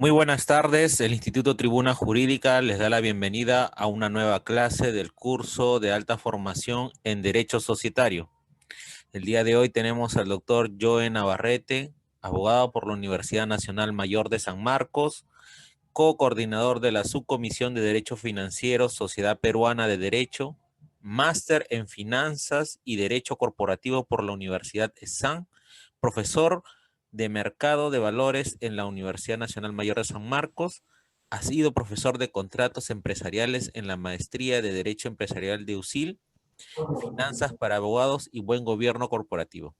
Muy buenas tardes. El Instituto Tribuna Jurídica les da la bienvenida a una nueva clase del curso de alta formación en Derecho Societario. El día de hoy tenemos al doctor Joe Navarrete, abogado por la Universidad Nacional Mayor de San Marcos, co-coordinador de la Subcomisión de Derecho Financiero, Sociedad Peruana de Derecho, máster en Finanzas y Derecho Corporativo por la Universidad ESAN, profesor de Mercado de Valores en la Universidad Nacional Mayor de San Marcos, ha sido profesor de contratos empresariales en la Maestría de Derecho Empresarial de USIL, Finanzas para Abogados y Buen Gobierno Corporativo.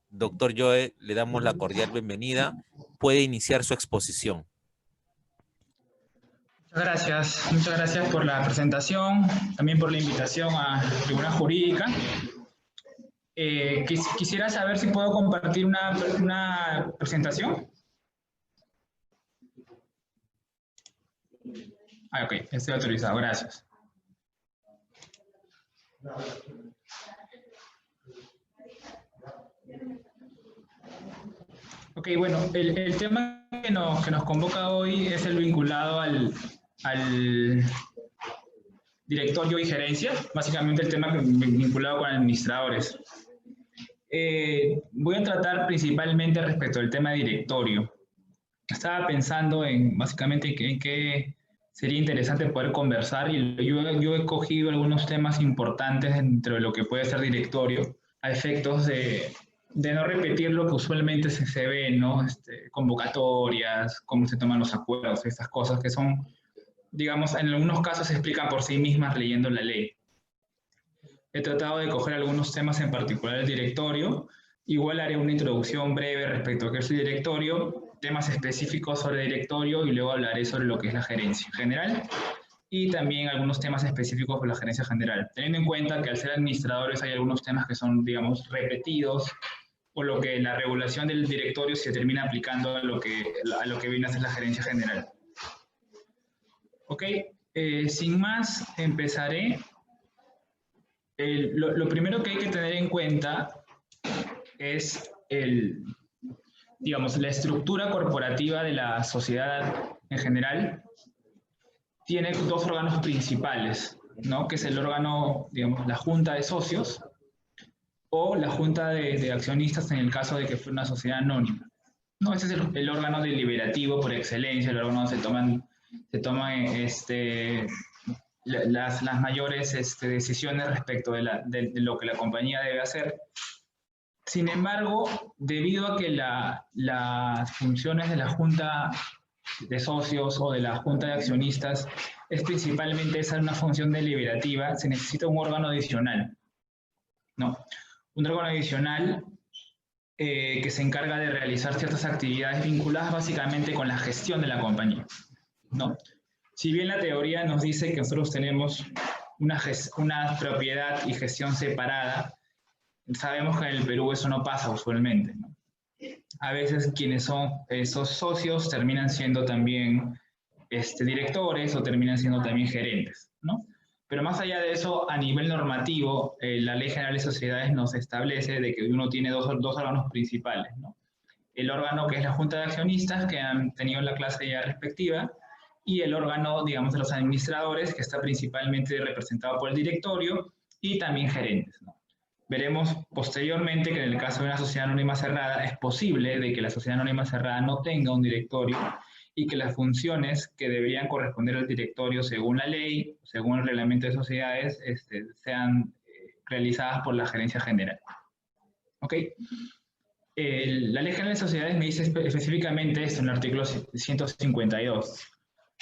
Doctor Joe, le damos la cordial bienvenida. Puede iniciar su exposición. Muchas gracias por la presentación, también por la invitación a Tribuna Jurídica. Quisiera saber si puedo compartir una presentación. Ok, estoy autorizado, gracias. Ok, bueno, el tema que nos convoca hoy es el vinculado al directorio y gerencia, básicamente el tema vinculado con administradores. Voy a tratar principalmente respecto al tema directorio. Estaba pensando básicamente en qué sería interesante poder conversar y yo he cogido algunos temas importantes dentro de lo que puede ser directorio a efectos de no repetir lo que usualmente se ve, ¿no? Convocatorias, cómo se toman los acuerdos, estas cosas que son, digamos, en algunos casos se explican por sí mismas leyendo la ley. He tratado de coger algunos temas en particular del directorio. Igual haré una introducción breve respecto a qué es el directorio, temas específicos sobre directorio y luego hablaré sobre lo que es la gerencia general y también algunos temas específicos por la gerencia general, teniendo en cuenta que al ser administradores hay algunos temas que son, digamos, repetidos, por lo que la regulación del directorio se termina aplicando a lo que viene a ser la gerencia general. Ok, sin más, empezaré. Lo primero que hay que tener en cuenta es digamos, la estructura corporativa de la sociedad en general. Tiene dos órganos principales, ¿no? Que es el órgano, digamos, la junta de socios o la junta de accionistas en el caso de que fuera una sociedad anónima. No, ese es el órgano deliberativo por excelencia, el órgano donde se toman las mayores decisiones respecto de lo que la compañía debe hacer. Sin embargo, debido a que las funciones de la junta de socios o de la junta de accionistas es principalmente esa una función deliberativa, se necesita un órgano adicional, ¿no? Un órgano adicional que se encarga de realizar ciertas actividades vinculadas básicamente con la gestión de la compañía, ¿no? Si bien la teoría nos dice que nosotros tenemos una propiedad y gestión separada, sabemos que en el Perú eso no pasa usualmente, ¿no? A veces quienes son esos socios terminan siendo también directores o terminan siendo también gerentes, ¿no? Pero más allá de eso, a nivel normativo, la Ley General de Sociedades nos establece de que uno tiene dos órganos principales, ¿no? El órgano que es la Junta de Accionistas, que han tenido la clase ya respectiva, y el órgano, digamos, de los administradores, que está principalmente representado por el directorio y también gerentes, ¿no? Veremos posteriormente que en el caso de una sociedad anónima cerrada es posible de que la sociedad anónima cerrada no tenga un directorio y que las funciones que deberían corresponder al directorio según la ley, según el reglamento de sociedades, sean realizadas por la gerencia general. ¿Ok? La Ley General de Sociedades me dice específicamente esto en el artículo 152.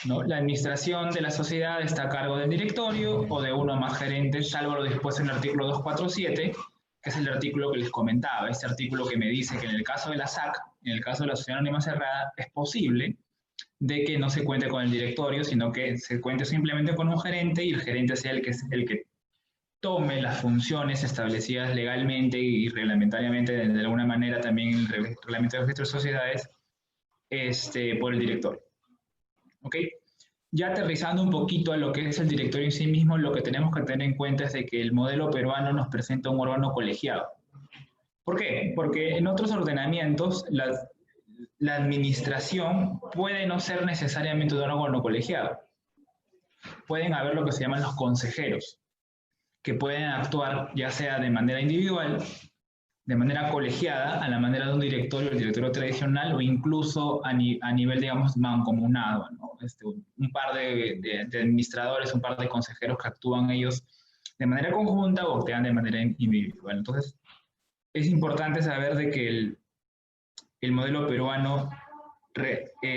¿No? La administración de la sociedad está a cargo del directorio o de uno o más gerentes, salvo lo dispuesto en el artículo 247, que es el artículo que les comentaba, este artículo que me dice que en el caso de la SAC, en el caso de la sociedad anónima cerrada, es posible de que no se cuente con el directorio, sino que se cuente simplemente con un gerente y el gerente sea el que tome las funciones establecidas legalmente y reglamentariamente de alguna manera también en el reglamento de registro de sociedades por el directorio. ¿Ok? Ya aterrizando un poquito a lo que es el directorio en sí mismo, lo que tenemos que tener en cuenta es de que el modelo peruano nos presenta un órgano colegiado. ¿Por qué? Porque en otros ordenamientos la administración puede no ser necesariamente un órgano colegiado. Pueden haber lo que se llaman los consejeros, que pueden actuar ya sea de manera individual, de manera colegiada, a la manera de un directorio, el directorio tradicional, o incluso a nivel, digamos, mancomunado, ¿no? Un par de administradores, un par de consejeros que actúan ellos de manera conjunta o actúan de manera individual. Entonces, es importante saber de que el modelo peruano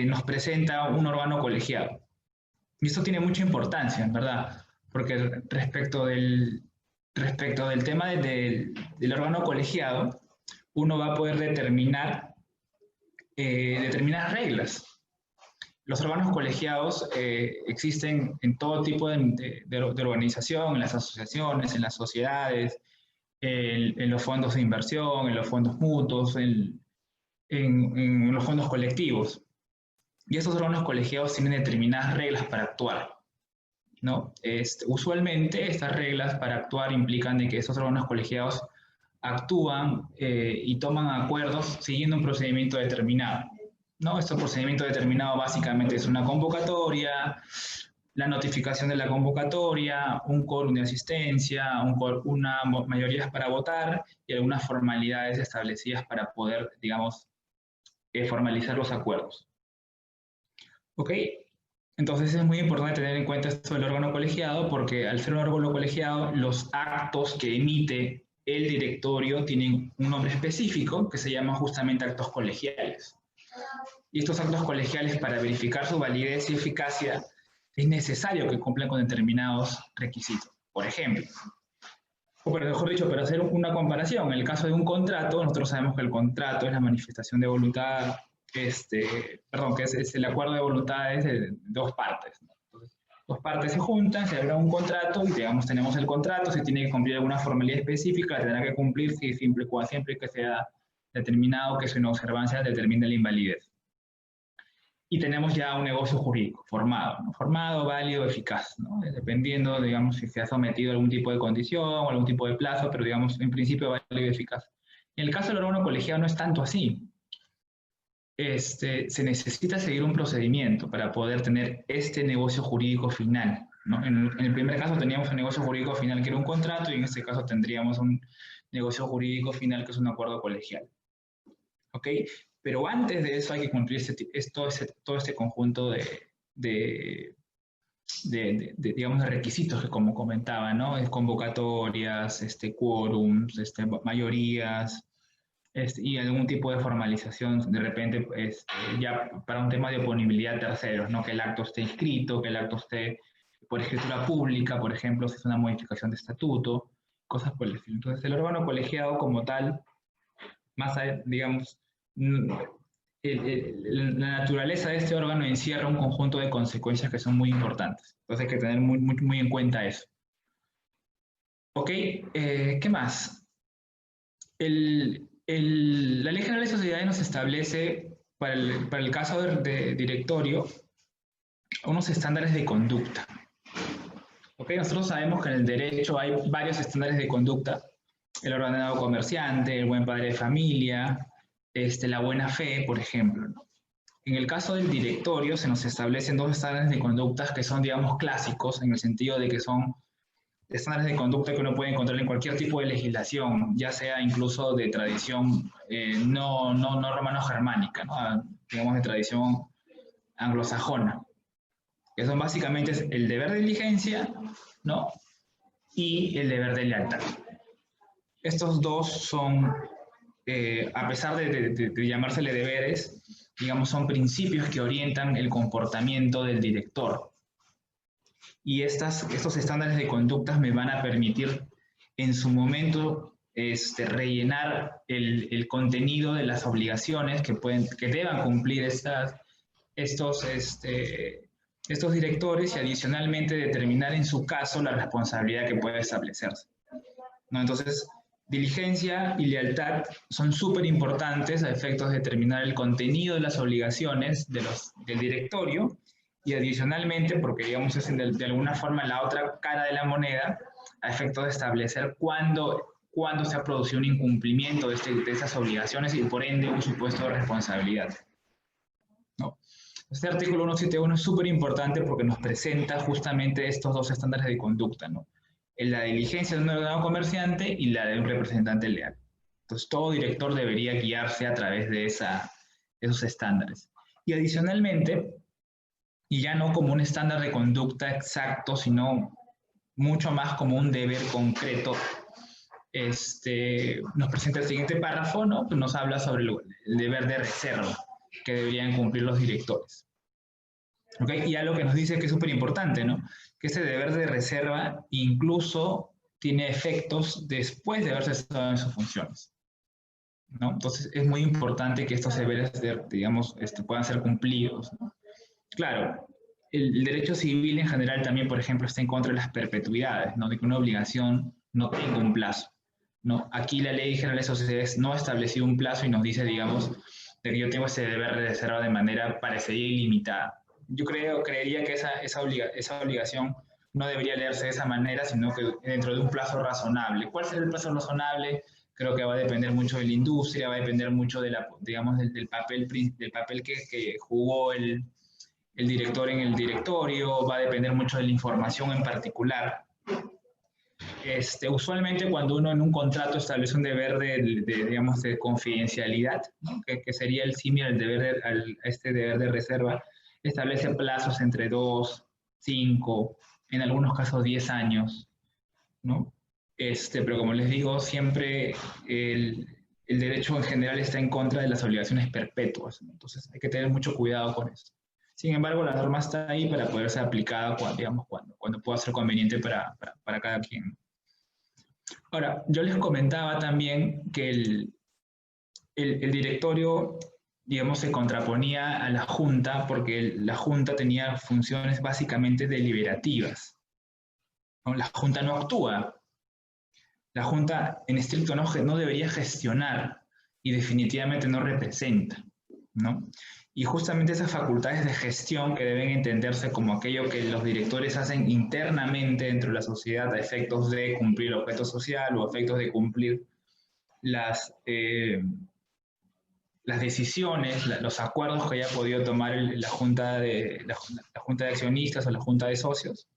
nos presenta un órgano colegiado. Y esto tiene mucha importancia, en verdad, porque respecto del tema del órgano colegiado, uno va a poder determinar reglas. Los órganos colegiados existen en todo tipo de organización, en las asociaciones, en las sociedades, en los fondos de inversión, en los fondos mutuos, en los fondos colectivos. Y estos órganos colegiados tienen determinadas reglas para actuar, ¿no? Usualmente estas reglas para actuar implican de que estos órganos colegiados actúan y toman acuerdos siguiendo un procedimiento determinado, ¿no? Este procedimiento determinado básicamente es una convocatoria, la notificación de la convocatoria, un quórum de asistencia, una mayoría para votar y algunas formalidades establecidas para poder, digamos, formalizar los acuerdos. ¿Ok? Entonces es muy importante tener en cuenta esto del órgano colegiado porque al ser un órgano colegiado, los actos que emite el directorio tienen un nombre específico que se llama justamente actos colegiales. Y estos actos colegiales, para verificar su validez y eficacia, es necesario que cumplan con determinados requisitos. Por ejemplo, o mejor dicho, para hacer una comparación, en el caso de un contrato, nosotros sabemos que el contrato es la manifestación de voluntad, que es el acuerdo de voluntades de dos partes, ¿no? Entonces, dos partes se juntan, se abre un contrato y, digamos, tenemos el contrato, si tiene que cumplir alguna formalidad específica, tendrá que cumplir siempre que sea determinado que su inobservancia determine la invalidez. Y tenemos ya un negocio jurídico formado, ¿no? Formado, válido, eficaz, ¿no? Dependiendo, digamos, si se ha sometido a algún tipo de condición o algún tipo de plazo, pero, digamos, en principio válido y eficaz. En el caso del órgano colegiado no es tanto así. Se necesita seguir un procedimiento para poder tener este negocio jurídico final, ¿no? En el primer caso teníamos un negocio jurídico final que era un contrato y en este caso tendríamos un negocio jurídico final que es un acuerdo colegial. ¿Ok? Pero antes de eso hay que cumplir todo este conjunto digamos, de requisitos que, como comentaba, ¿no? Convocatorias, quórums, mayorías, y algún tipo de formalización, de repente, ya para un tema de oponibilidad de terceros, ¿no? Que el acto esté inscrito, que el acto esté por escritura pública, por ejemplo, si es una modificación de estatuto, cosas por el estilo. Entonces, el órgano colegiado como tal, más allá, digamos, la naturaleza de este órgano encierra un conjunto de consecuencias que son muy importantes. Entonces hay que tener muy en cuenta eso. Ok, ¿qué más? La Ley General de Sociedades nos establece, para el caso de directorio, unos estándares de conducta. Ok, nosotros sabemos que en el derecho hay varios estándares de conducta. El ordenado comerciante, el buen padre de familia, la buena fe, por ejemplo, ¿no? En el caso del directorio se nos establecen dos estándares de conductas que son, digamos, clásicos, en el sentido de que son estándares de conducta que uno puede encontrar en cualquier tipo de legislación, ya sea incluso de tradición no romano-germánica, ¿no? Digamos de tradición anglosajona, que son básicamente el deber de diligencia, ¿no? Y el deber de lealtad. Estos dos son, a pesar de llamársele deberes, digamos, son principios que orientan el comportamiento del director. Y estos estándares de conductas me van a permitir en su momento rellenar el contenido de las obligaciones que deban cumplir estos directores y adicionalmente determinar en su caso la responsabilidad que puede establecerse, ¿no? Entonces, diligencia y lealtad son súper importantes a efectos de determinar el contenido de las obligaciones del directorio y adicionalmente, porque digamos es de alguna forma la otra cara de la moneda, a efectos de establecer cuándo se ha producido un incumplimiento de esas obligaciones y por ende un supuesto de responsabilidad. Este artículo 171 es súper importante porque nos presenta justamente estos dos estándares de conducta, ¿no? La diligencia de un ordenado comerciante y la de un representante leal. Entonces, todo director debería guiarse a través de esos estándares. Y adicionalmente, y ya no como un estándar de conducta exacto, sino mucho más como un deber concreto, nos presenta el siguiente párrafo, ¿no? Que nos habla sobre el deber de reserva que deberían cumplir los directores. ¿Okay? Y algo que nos dice que es súper importante, ¿no? Que ese deber de reserva incluso tiene efectos después de haberse estado en sus funciones, ¿no? Entonces es muy importante que estos deberes, digamos, puedan ser cumplidos, ¿no? Claro, el derecho civil en general también, por ejemplo, está en contra de las perpetuidades, ¿no? De que una obligación no tenga un plazo, ¿no? Aquí la Ley General de Sociedades no ha establecido un plazo y nos dice, digamos, de que yo tengo ese deber de reserva de manera parecería ilimitada. Yo creería que esa obligación no debería leerse de esa manera, sino que dentro de un plazo razonable. ¿Cuál será el plazo razonable? Creo que va a depender mucho de la industria, va a depender mucho de digamos, del papel que jugó el director en el directorio, va a depender mucho de la información en particular. Usualmente cuando uno en un contrato establece un deber digamos, de confidencialidad, ¿no? que sería el símil al este deber de reserva, establece plazos entre 2, 5, en algunos casos 10 años, ¿no? Pero como les digo, siempre el derecho en general está en contra de las obligaciones perpetuas, ¿no? Entonces hay que tener mucho cuidado con eso. Sin embargo, la norma está ahí para poder ser aplicada cuando pueda ser conveniente para cada quien. Ahora, yo les comentaba también que el directorio, digamos, se contraponía a la Junta porque la Junta tenía funciones básicamente deliberativas, ¿no? La Junta no actúa. La Junta, en estricto, no debería gestionar y definitivamente no representa, ¿no? Y justamente esas facultades de gestión que deben entenderse como aquello que los directores hacen internamente dentro de la sociedad a efectos de cumplir el objeto social o a efectos de cumplir las decisiones, los acuerdos que haya podido tomar la junta de accionistas o la junta de socios,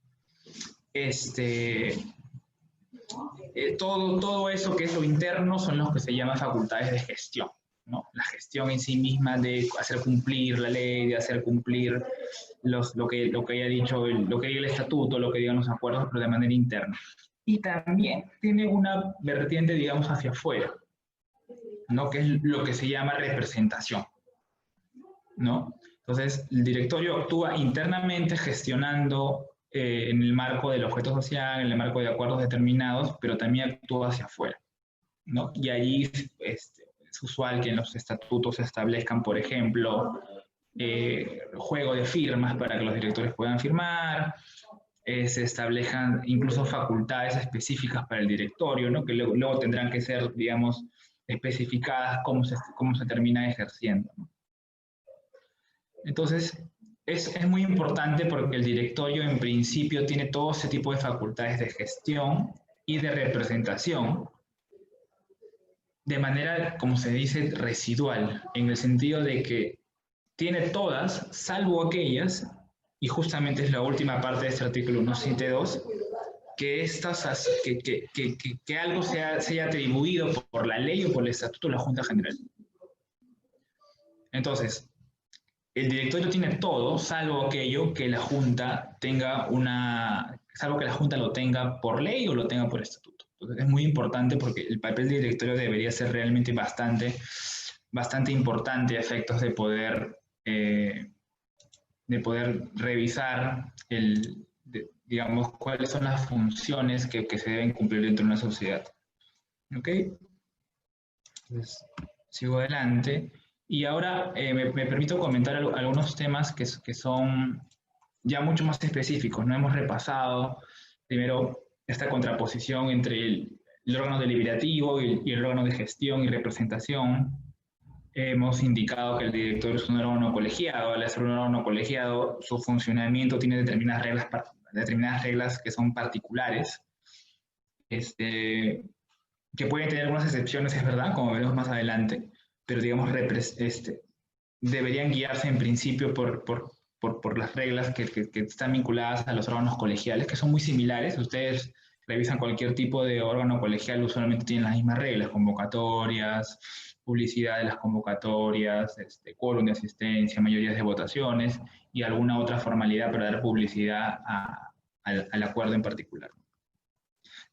todo eso que es lo interno son los que se llaman facultades de gestión, ¿no? La gestión en sí misma de hacer cumplir la ley, de hacer cumplir lo que haya dicho, lo que diga el estatuto, lo que digan los acuerdos, pero de manera interna. Y también tiene una vertiente, digamos, hacia afuera, ¿no? Que es lo que se llama representación, ¿no? Entonces, el directorio actúa internamente gestionando en el marco del objeto social, en el marco de acuerdos determinados, pero también actúa hacia afuera, ¿no? Y allí es usual que en los estatutos se establezcan, por ejemplo, juego de firmas para que los directores puedan firmar, se establezcan incluso facultades específicas para el directorio, ¿no? Que luego tendrán que ser, digamos, especificadas cómo se termina ejerciendo, ¿no? Entonces, es muy importante porque el directorio en principio tiene todo ese tipo de facultades de gestión y de representación de manera, como se dice, residual, en el sentido de que tiene todas, salvo aquellas, y justamente es la última parte de este artículo 172, que algo se haya atribuido por la ley o por el estatuto de la Junta General. Entonces, el directorio tiene todo, salvo aquello que la Junta salvo que la Junta lo tenga por ley o lo tenga por estatuto. Entonces, es muy importante porque el papel del directorio debería ser realmente bastante importante a efectos de poder revisar digamos, cuáles son las funciones que se deben cumplir dentro de una sociedad. ¿Ok? Entonces, sigo adelante. Y ahora me permito comentar algunos temas que son ya mucho más específicos. No hemos repasado primero esta contraposición entre el órgano deliberativo y el órgano de gestión y representación. Hemos indicado que el directorio es un órgano colegiado. Al ser un órgano colegiado, su funcionamiento tiene determinadas reglas que son particulares, que pueden tener algunas excepciones, es verdad, como veremos más adelante, pero digamos, deberían guiarse en principio por las reglas que están vinculadas a los órganos colegiales, que son muy similares. Ustedes revisan cualquier tipo de órgano colegial, usualmente tienen las mismas reglas: convocatorias, publicidad de las convocatorias, quórum de asistencia, mayorías de votaciones y alguna otra formalidad para dar publicidad al acuerdo en particular.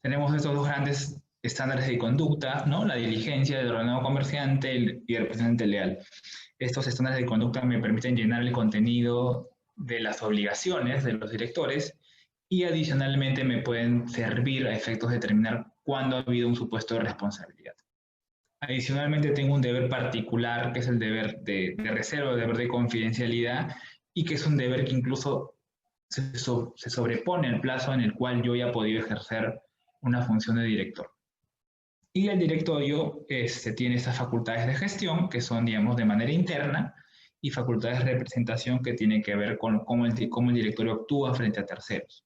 Tenemos estos dos grandes estándares de conducta, ¿no? La diligencia del ordenado comerciante y el representante leal. Estos estándares de conducta me permiten llenar el contenido de las obligaciones de los directores y adicionalmente me pueden servir a efectos de determinar cuándo ha habido un supuesto de responsabilidad. Adicionalmente tengo un deber particular, que es el deber de reserva, el deber de confidencialidad, y que es un deber que incluso se sobrepone al plazo en el cual yo ya he podido ejercer una función de director. Y el directorio tiene estas facultades de gestión, que son, digamos, de manera interna, y facultades de representación que tienen que ver con cómo el directorio actúa frente a terceros.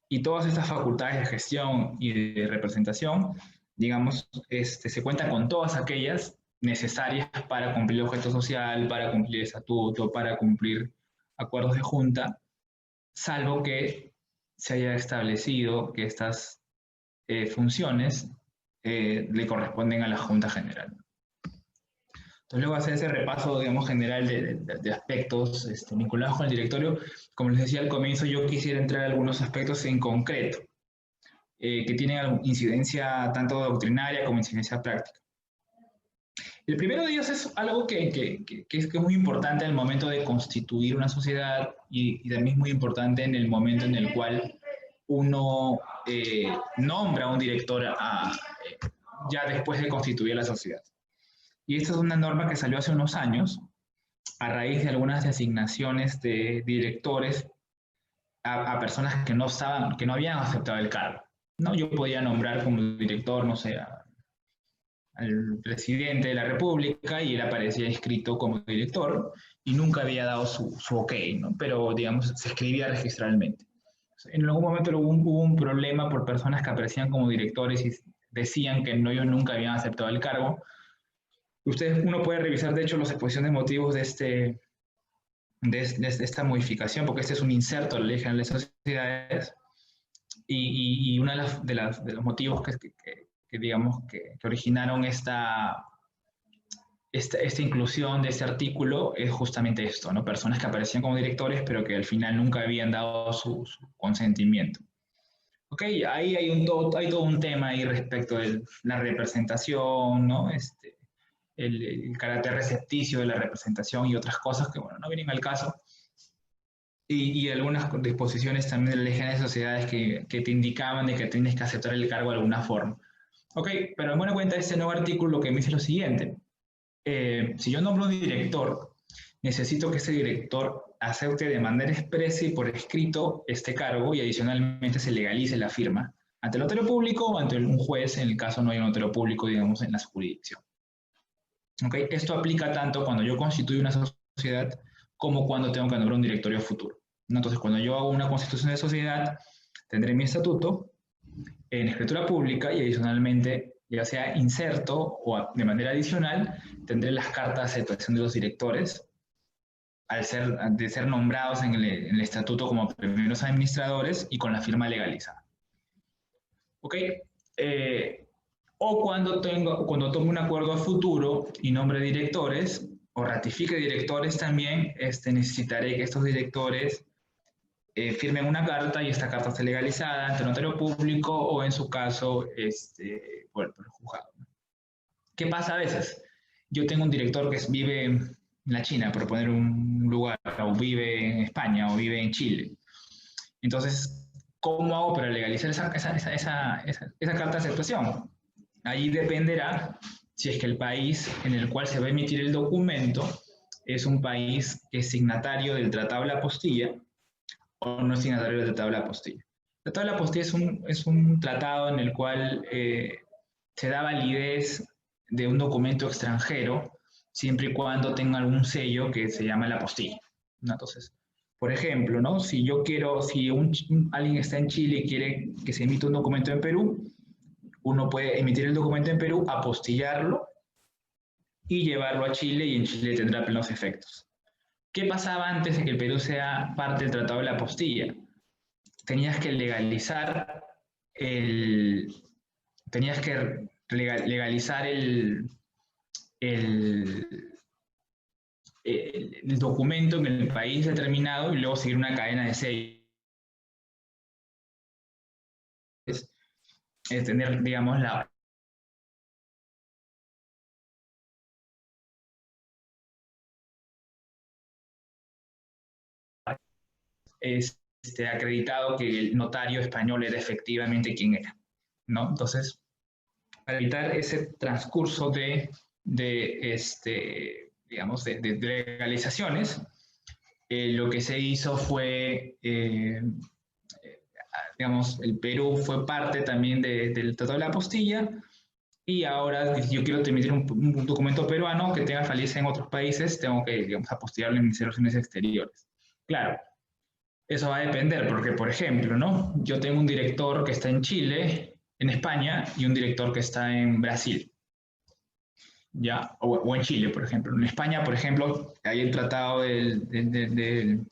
Y todas estas facultades de gestión y de representación, digamos, se cuentan con todas aquellas necesarias para cumplir el objeto social, para cumplir el estatuto, para cumplir acuerdos de junta, salvo que se haya establecido que estas funciones le corresponden a la Junta General. Entonces, luego de hacer ese repaso, digamos, general de aspectos vinculados con el directorio, como les decía al comienzo, yo quisiera entrar a algunos aspectos en concreto, que tienen incidencia tanto doctrinaria como incidencia práctica. El primero de ellos es algo que es muy importante en el momento de constituir una sociedad y también es muy importante en el momento en el cual uno nombra a un director ya después de constituir la sociedad. Y esta es una norma que salió hace unos años a raíz de algunas asignaciones de directores a personas que no habían aceptado el cargo, ¿no? Yo podía nombrar como director, no sé, al presidente de la República y él aparecía inscrito como director y nunca había dado su ok, ¿no? Pero, digamos, se escribía registralmente. En algún momento hubo un problema por personas que aparecían como directores y decían que ellos nunca habían aceptado el cargo. Uno puede revisar, de hecho, las exposiciones de motivos de esta modificación, porque este es un inserto a la Ley General de Sociedades, y uno de los motivos digamos, que originaron esta inclusión de este artículo es justamente esto, ¿no? Personas que aparecían como directores, pero que al final nunca habían dado su consentimiento. Ok, ahí hay todo un tema ahí respecto de la representación, ¿no? El carácter recepticio de la representación y otras cosas que, bueno, no vienen al caso. Y algunas disposiciones también de la Ley General de Sociedades que te indicaban de que tienes que aceptar el cargo de alguna forma. Ok, pero en buena cuenta este nuevo artículo lo que me dice lo siguiente. Si yo nombro un director, necesito que ese director acepte de manera expresa y por escrito este cargo y adicionalmente se legalice la firma ante el notario público o ante un juez en el caso no haya un notario público, digamos, en la jurisdicción. Okay. Esto aplica tanto cuando yo constituyo una sociedad como cuando tengo que nombrar un directorio futuro. Entonces, cuando yo hago una constitución de sociedad, tendré mi estatuto en escritura pública y adicionalmente, ya sea inserto o de manera adicional, tendré las cartas de aceptación de los directores de ser nombrados en el estatuto como primeros administradores y con la firma legalizada. ¿Ok? O cuando tomo un acuerdo a futuro y nombre directores, o ratifique directores también, necesitaré que estos directores firmen una carta y esta carta esté legalizada ante el notario público o en su caso por el juzgado. ¿Qué pasa a veces? Yo tengo un director que vive en la China, por poner un lugar, o vive en España o vive en Chile. Entonces, ¿cómo hago para legalizar esa carta de aceptación? Ahí dependerá si es que el país en el cual se va a emitir el documento es un país que es signatario del Tratado de la Apostilla o no es signatario del Tratado de la Apostilla. El Tratado de la Apostilla es un tratado en el cual se da validez de un documento extranjero siempre y cuando tenga algún sello que se llama la apostilla, ¿no? Entonces, por ejemplo, ¿no? Si alguien está en Chile y quiere que se emita un documento en Perú, uno puede emitir el documento en Perú, apostillarlo y llevarlo a Chile, y en Chile tendrá plenos efectos. ¿Qué pasaba antes de que el Perú sea parte del Tratado de la Apostilla? Tenías que legalizar el, tenías que legalizar el, el documento en el país determinado y luego seguir una cadena de sellos. Es tener, digamos, acreditado que el notario español era efectivamente quien era, ¿no? Entonces, para evitar ese transcurso digamos, de legalizaciones, lo que se hizo fue, digamos, el Perú fue parte también del Tratado de la Apostilla, y ahora si yo quiero emitir un documento peruano que tenga validez en otros países, tengo que, digamos, apostillarlo en mis relaciones exteriores. Claro, eso va a depender, porque, por ejemplo, ¿no? Yo tengo un director que está en Chile, en España, y un director que está en Brasil, ¿ya? O en Chile, por ejemplo. En España, por ejemplo, hay el tratado de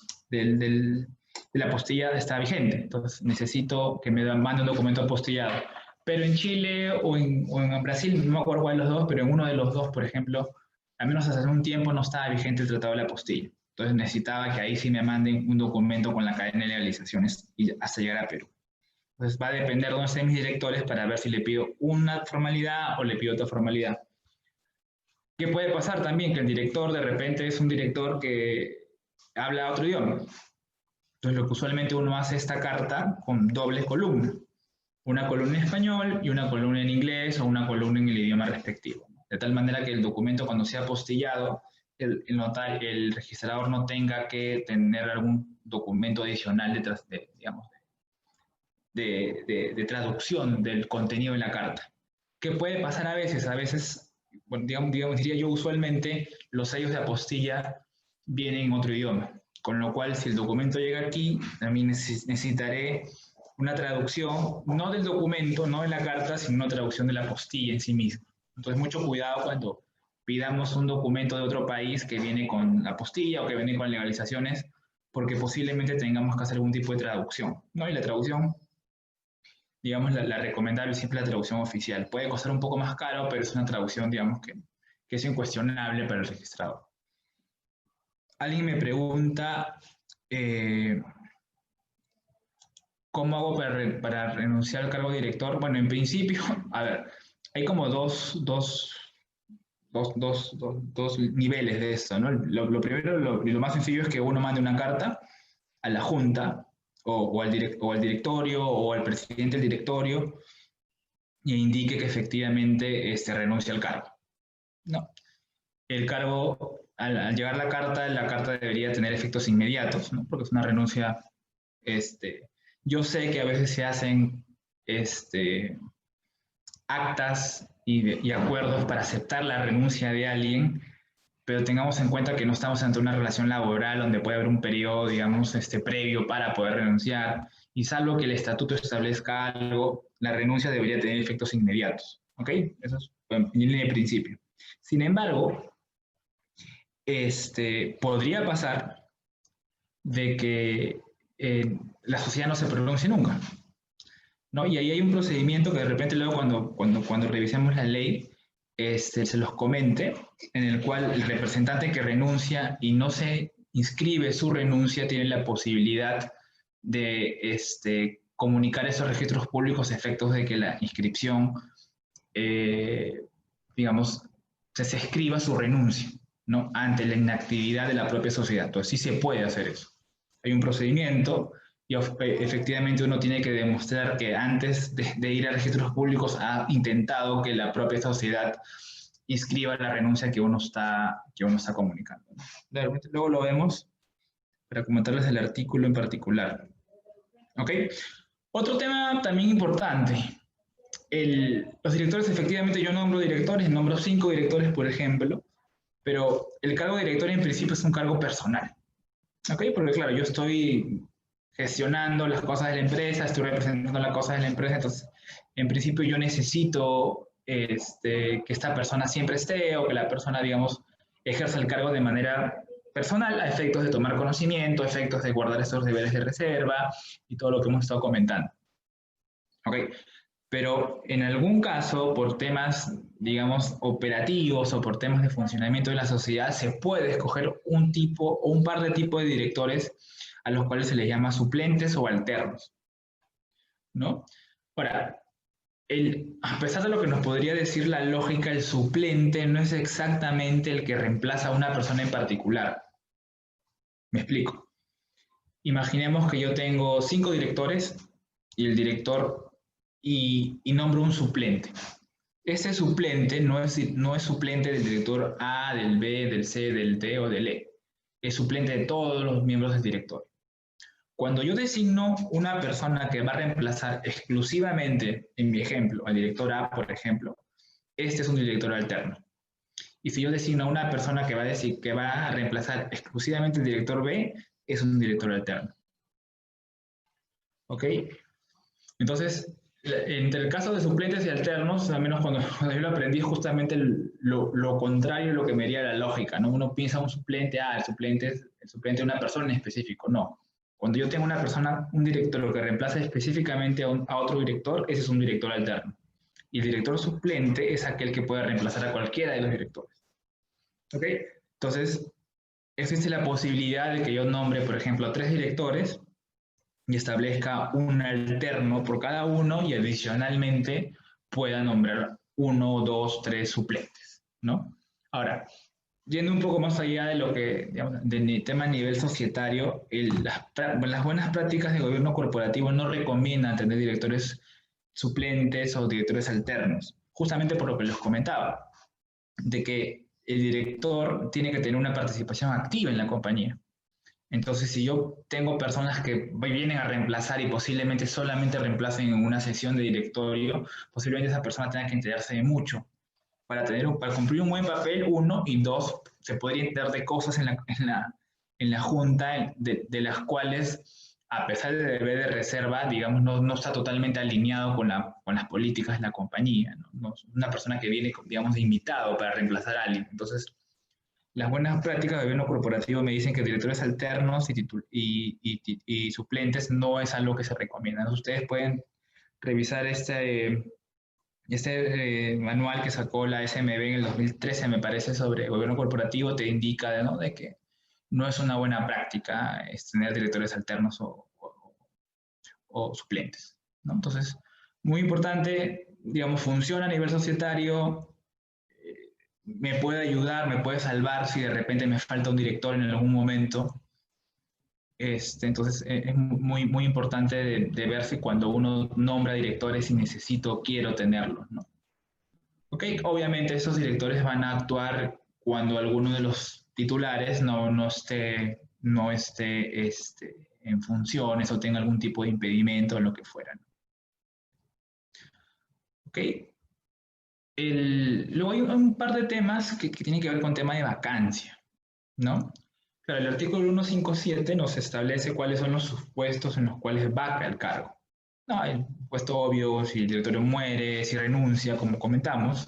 la apostilla está vigente, entonces necesito que me mande un documento apostillado. Pero en Chile o en Brasil, no me acuerdo cuál de los dos, pero en uno de los dos, por ejemplo, al menos hace un tiempo no estaba vigente el tratado de la apostilla. Entonces necesitaba que ahí sí me manden un documento con la cadena de legalizaciones y hasta llegar a Perú. Entonces va a depender de dónde estén mis directores para ver si le pido una formalidad o le pido otra formalidad. ¿Qué puede pasar también? Que el director de repente es un director que habla otro idioma. Entonces lo que usualmente uno hace esta carta con doble columna. Una columna en español y una columna en inglés o una columna en el idioma respectivo. De tal manera que el documento, cuando sea apostillado, el registrador no tenga que tener algún documento adicional detrás digamos, de traducción del contenido de la carta. ¿Qué puede pasar a veces? A veces, bueno, digamos, diría yo, usualmente los sellos de apostilla vienen en otro idioma, con lo cual si el documento llega aquí, también necesitaré una traducción, no del documento, no de la carta, sino una traducción de la apostilla en sí misma. Entonces, mucho cuidado cuando pidamos un documento de otro país que viene con la apostilla o que viene con legalizaciones, porque posiblemente tengamos que hacer algún tipo de traducción, ¿no? Y la traducción, digamos, la recomendable siempre la traducción oficial. Puede costar un poco más caro, pero es una traducción, digamos, que es incuestionable para el registrador. Alguien me pregunta, ¿cómo hago para renunciar al cargo de director? Bueno, en principio, a ver, hay como dos niveles de esto, ¿no? Lo primero, lo más sencillo es que uno mande una carta a la junta o al directorio o al presidente del directorio y indique que efectivamente renuncia al cargo, ¿no? El cargo, al llegar la carta debería tener efectos inmediatos, ¿no? Porque es una renuncia. Yo sé que a veces se hacen actas y acuerdos para aceptar la renuncia de alguien, pero tengamos en cuenta que no estamos ante una relación laboral donde puede haber un periodo, digamos, previo para poder renunciar, y salvo que el estatuto establezca algo, la renuncia debería tener efectos inmediatos, ¿ok? Eso es en línea de principio. Sin embargo, podría pasar de que la sociedad no se pronuncie nunca, ¿no? Y ahí hay un procedimiento que de repente luego cuando revisemos la ley, se los comente, en el cual el representante que renuncia y no se inscribe su renuncia tiene la posibilidad de comunicar esos registros públicos a efectos de que la inscripción, digamos, se escriba su renuncia, ¿no? Ante la inactividad de la propia sociedad. Entonces sí se puede hacer eso. Hay un procedimiento y efectivamente uno tiene que demostrar que antes de ir a registros públicos ha intentado que la propia sociedad inscriba la renuncia que uno está comunicando. Luego lo vemos para comentarles el artículo en particular. ¿Ok? Otro tema también importante. Los directores, efectivamente yo nombro directores, nombro 5 directores, por ejemplo, pero el cargo de director en principio es un cargo personal. ¿Ok? Porque claro, yo estoy gestionando las cosas de la empresa, estoy representando las cosas de la empresa, entonces en principio yo necesito que esta persona siempre esté o que la persona, digamos, ejerza el cargo de manera personal a efectos de tomar conocimiento, a efectos de guardar estos deberes de reserva y todo lo que hemos estado comentando. ¿Ok? Pero en algún caso, por temas, digamos, operativos o por temas de funcionamiento de la sociedad, se puede escoger un tipo o un par de tipos de directores a los cuales se les llama suplentes o alternos, ¿no? Ahora, a pesar de lo que nos podría decir la lógica, el suplente no es exactamente el que reemplaza a una persona en particular. Me explico. Imaginemos que yo tengo 5 directores y el director y nombro un suplente. Ese suplente no es suplente del director A, del B, del C, del D o del E. Es suplente de todos los miembros del directorio. Cuando yo designo una persona que va a reemplazar exclusivamente, en mi ejemplo, al director A, por ejemplo, este es un director alterno. Y si yo designo a una persona que va a reemplazar exclusivamente al director B, es un director alterno. ¿Ok? Entonces, entre el caso de suplentes y alternos, al menos cuando yo lo aprendí, es justamente lo contrario de lo que me diría la lógica, ¿no? Uno piensa un suplente, el suplente de una persona en específico. No. Cuando yo tengo una persona, un director que reemplaza específicamente a otro director, ese es un director alterno. Y el director suplente es aquel que puede reemplazar a cualquiera de los directores. ¿Ok? Entonces, existe la posibilidad de que yo nombre, por ejemplo, a 3 directores y establezca un alterno por cada uno y adicionalmente pueda nombrar 1, 2, 3 suplentes, ¿no? Ahora, yendo un poco más allá de lo que, digamos, del tema a nivel societario, las buenas prácticas de gobierno corporativo no recomiendan tener directores suplentes o directores alternos, justamente por lo que les comentaba, de que el director tiene que tener una participación activa en la compañía. Entonces, si yo tengo personas que vienen a reemplazar y posiblemente solamente reemplacen en una sesión de directorio, posiblemente esa persona tenga que enterarse de mucho. Para cumplir un buen papel, 1, y 2, se podría enterar de cosas en la junta de las cuales, a pesar de deber de reserva, digamos, no está totalmente alineado con las políticas de la compañía, ¿no? No es una persona que viene, digamos, de invitado para reemplazar a alguien. Entonces, las buenas prácticas de gobierno corporativo me dicen que directores alternos y suplentes no es algo que se recomienda. Entonces, ustedes pueden revisar este manual que sacó la SMB en el 2013, me parece, sobre gobierno corporativo, te indica, ¿no?, de que no es una buena práctica tener directores alternos o suplentes, ¿no? Entonces, muy importante, digamos, funciona a nivel societario, me puede ayudar, me puede salvar si de repente me falta un director en algún momento. Entonces, es muy, muy importante de ver si cuando uno nombra directores si necesito, quiero tenerlos, ¿no? Ok, obviamente esos directores van a actuar cuando alguno de los titulares no esté en funciones o tenga algún tipo de impedimento o lo que fuera, ¿no? Ok. Luego hay un par de temas que tienen que ver con tema de vacancia, ¿no? Claro, el artículo 157 nos establece cuáles son los supuestos en los cuales vaca el cargo. No, el puesto obvio, si el directorio muere, si renuncia, como comentamos.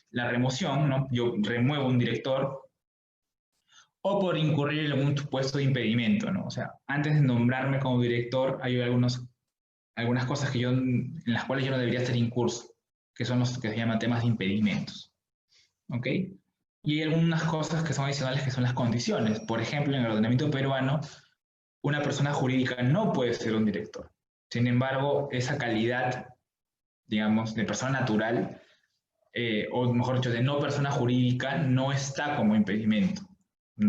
La remoción, ¿no? Yo remuevo un director, o por incurrir en algún supuesto de impedimento, ¿no? O sea, antes de nombrarme como director, hay algunas cosas en las cuales yo no debería estar incurso, que son los que se llaman temas de impedimentos. ¿Ok? Y hay algunas cosas que son adicionales, que son las condiciones. Por ejemplo, en el ordenamiento peruano, una persona jurídica no puede ser un director. Sin embargo, esa calidad, digamos, de persona natural, o mejor dicho, de no persona jurídica, no está como impedimento.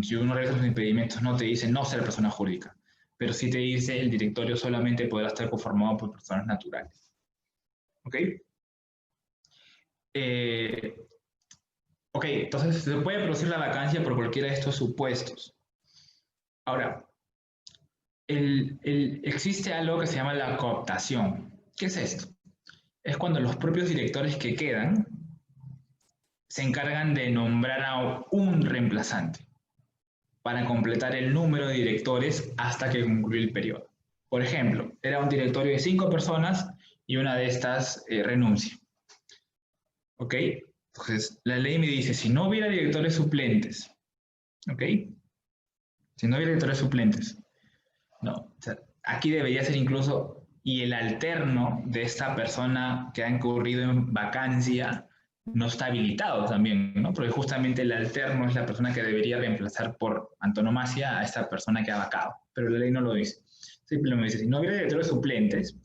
Si uno revisa los impedimentos, no te dice no ser persona jurídica, pero sí te dice el directorio solamente podrá estar conformado por personas naturales. ¿Ok? Ok, entonces se puede producir la vacancia por cualquiera de estos supuestos. Ahora, existe algo que se llama la cooptación. ¿Qué es esto? Es cuando los propios directores que quedan se encargan de nombrar a un reemplazante para completar el número de directores hasta que concluya el periodo. Por ejemplo, era un directorio de 5 personas y una de estas renuncia. ¿Ok? Entonces, la ley me dice, si no hubiera directores suplentes, ¿ok? Si no hubiera directores suplentes, no. O sea, aquí debería ser incluso, y el alterno de esta persona que ha incurrido en vacancia no está habilitado también, ¿no? Porque justamente el alterno es la persona que debería reemplazar por antonomasia a esta persona que ha vacado, pero la ley no lo dice. Simplemente dice, si no hubiera directores suplentes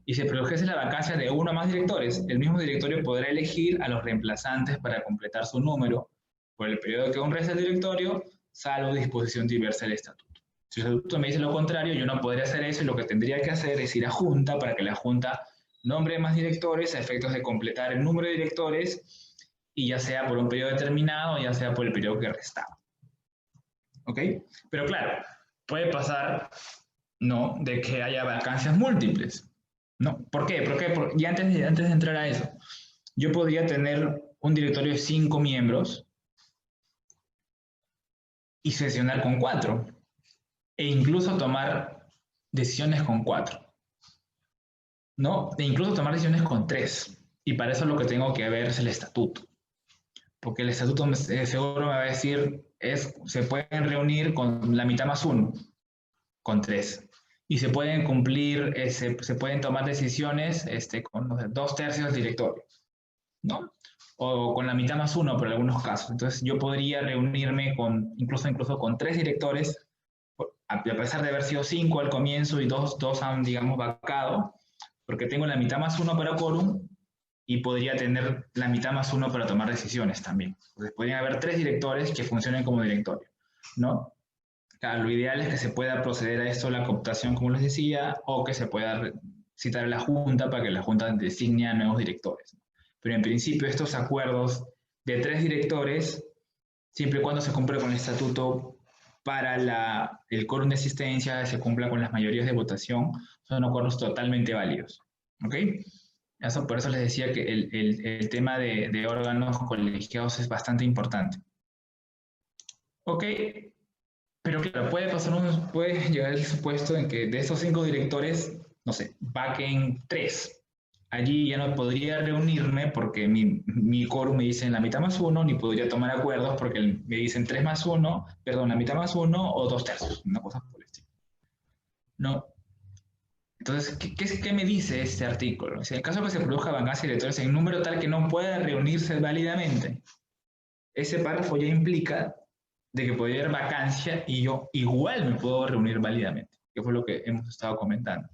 y se produjese la vacancia de uno o más directores, el mismo directorio podrá elegir a los reemplazantes para completar su número por el periodo que honre ese directorio, salvo disposición diversa del estatuto. Si el estatuto me dice lo contrario, yo no podría hacer eso y lo que tendría que hacer es ir a junta para que la junta nombre más directores a efectos de completar el número de directores y ya sea por un periodo determinado, ya sea por el periodo que restaba. ¿Ok? Pero claro, puede pasar, ¿no?, de que haya vacancias múltiples. ¿No? ¿Por qué? Y antes de entrar a eso, yo podría tener un directorio de 5 miembros y sesionar con 4, e incluso tomar decisiones con 4, ¿no? E incluso tomar decisiones con 3. Y para eso lo que tengo que ver es el estatuto. Porque el estatuto seguro me va a decir, se pueden reunir con la mitad más 1, con 3. Y se pueden cumplir, se pueden tomar decisiones con 2/3 del directorio, ¿no? O con la mitad más 1 por algunos casos. Entonces yo podría reunirme incluso con 3 directores, a pesar de haber sido 5 al comienzo y dos han, digamos, vacado, porque tengo la mitad más 1 para quórum y podría tener la mitad más 1 para tomar decisiones también. Entonces podrían haber 3 directores que funcionen como directorio, ¿no? Claro, lo ideal es que se pueda proceder a esto, la cooptación, como les decía, o que se pueda citar a la Junta para que la Junta designe a nuevos directores. Pero en principio estos acuerdos de 3 directores, siempre y cuando se cumpla con el estatuto para el quórum de asistencia, se cumpla con las mayorías de votación, son acuerdos totalmente válidos. ¿Ok? Por eso les decía que el tema de órganos colegiados es bastante importante. ¿Ok? Pero claro, puede llegar el supuesto en que de esos 5 directores, no sé, vaquen 3. Allí ya no podría reunirme porque mi quórum me dice la mitad más 1, ni podría tomar acuerdos porque me dicen 3 más 1, perdón, la mitad más 1 o 2/3, una cosa por el estilo. No. Entonces, ¿qué me dice este artículo? Si en el caso que se produzca vacancia de directores en número tal que no pueda reunirse válidamente, ese párrafo ya implica de que podría haber vacancia y yo igual me puedo reunir válidamente, que fue lo que hemos estado comentando,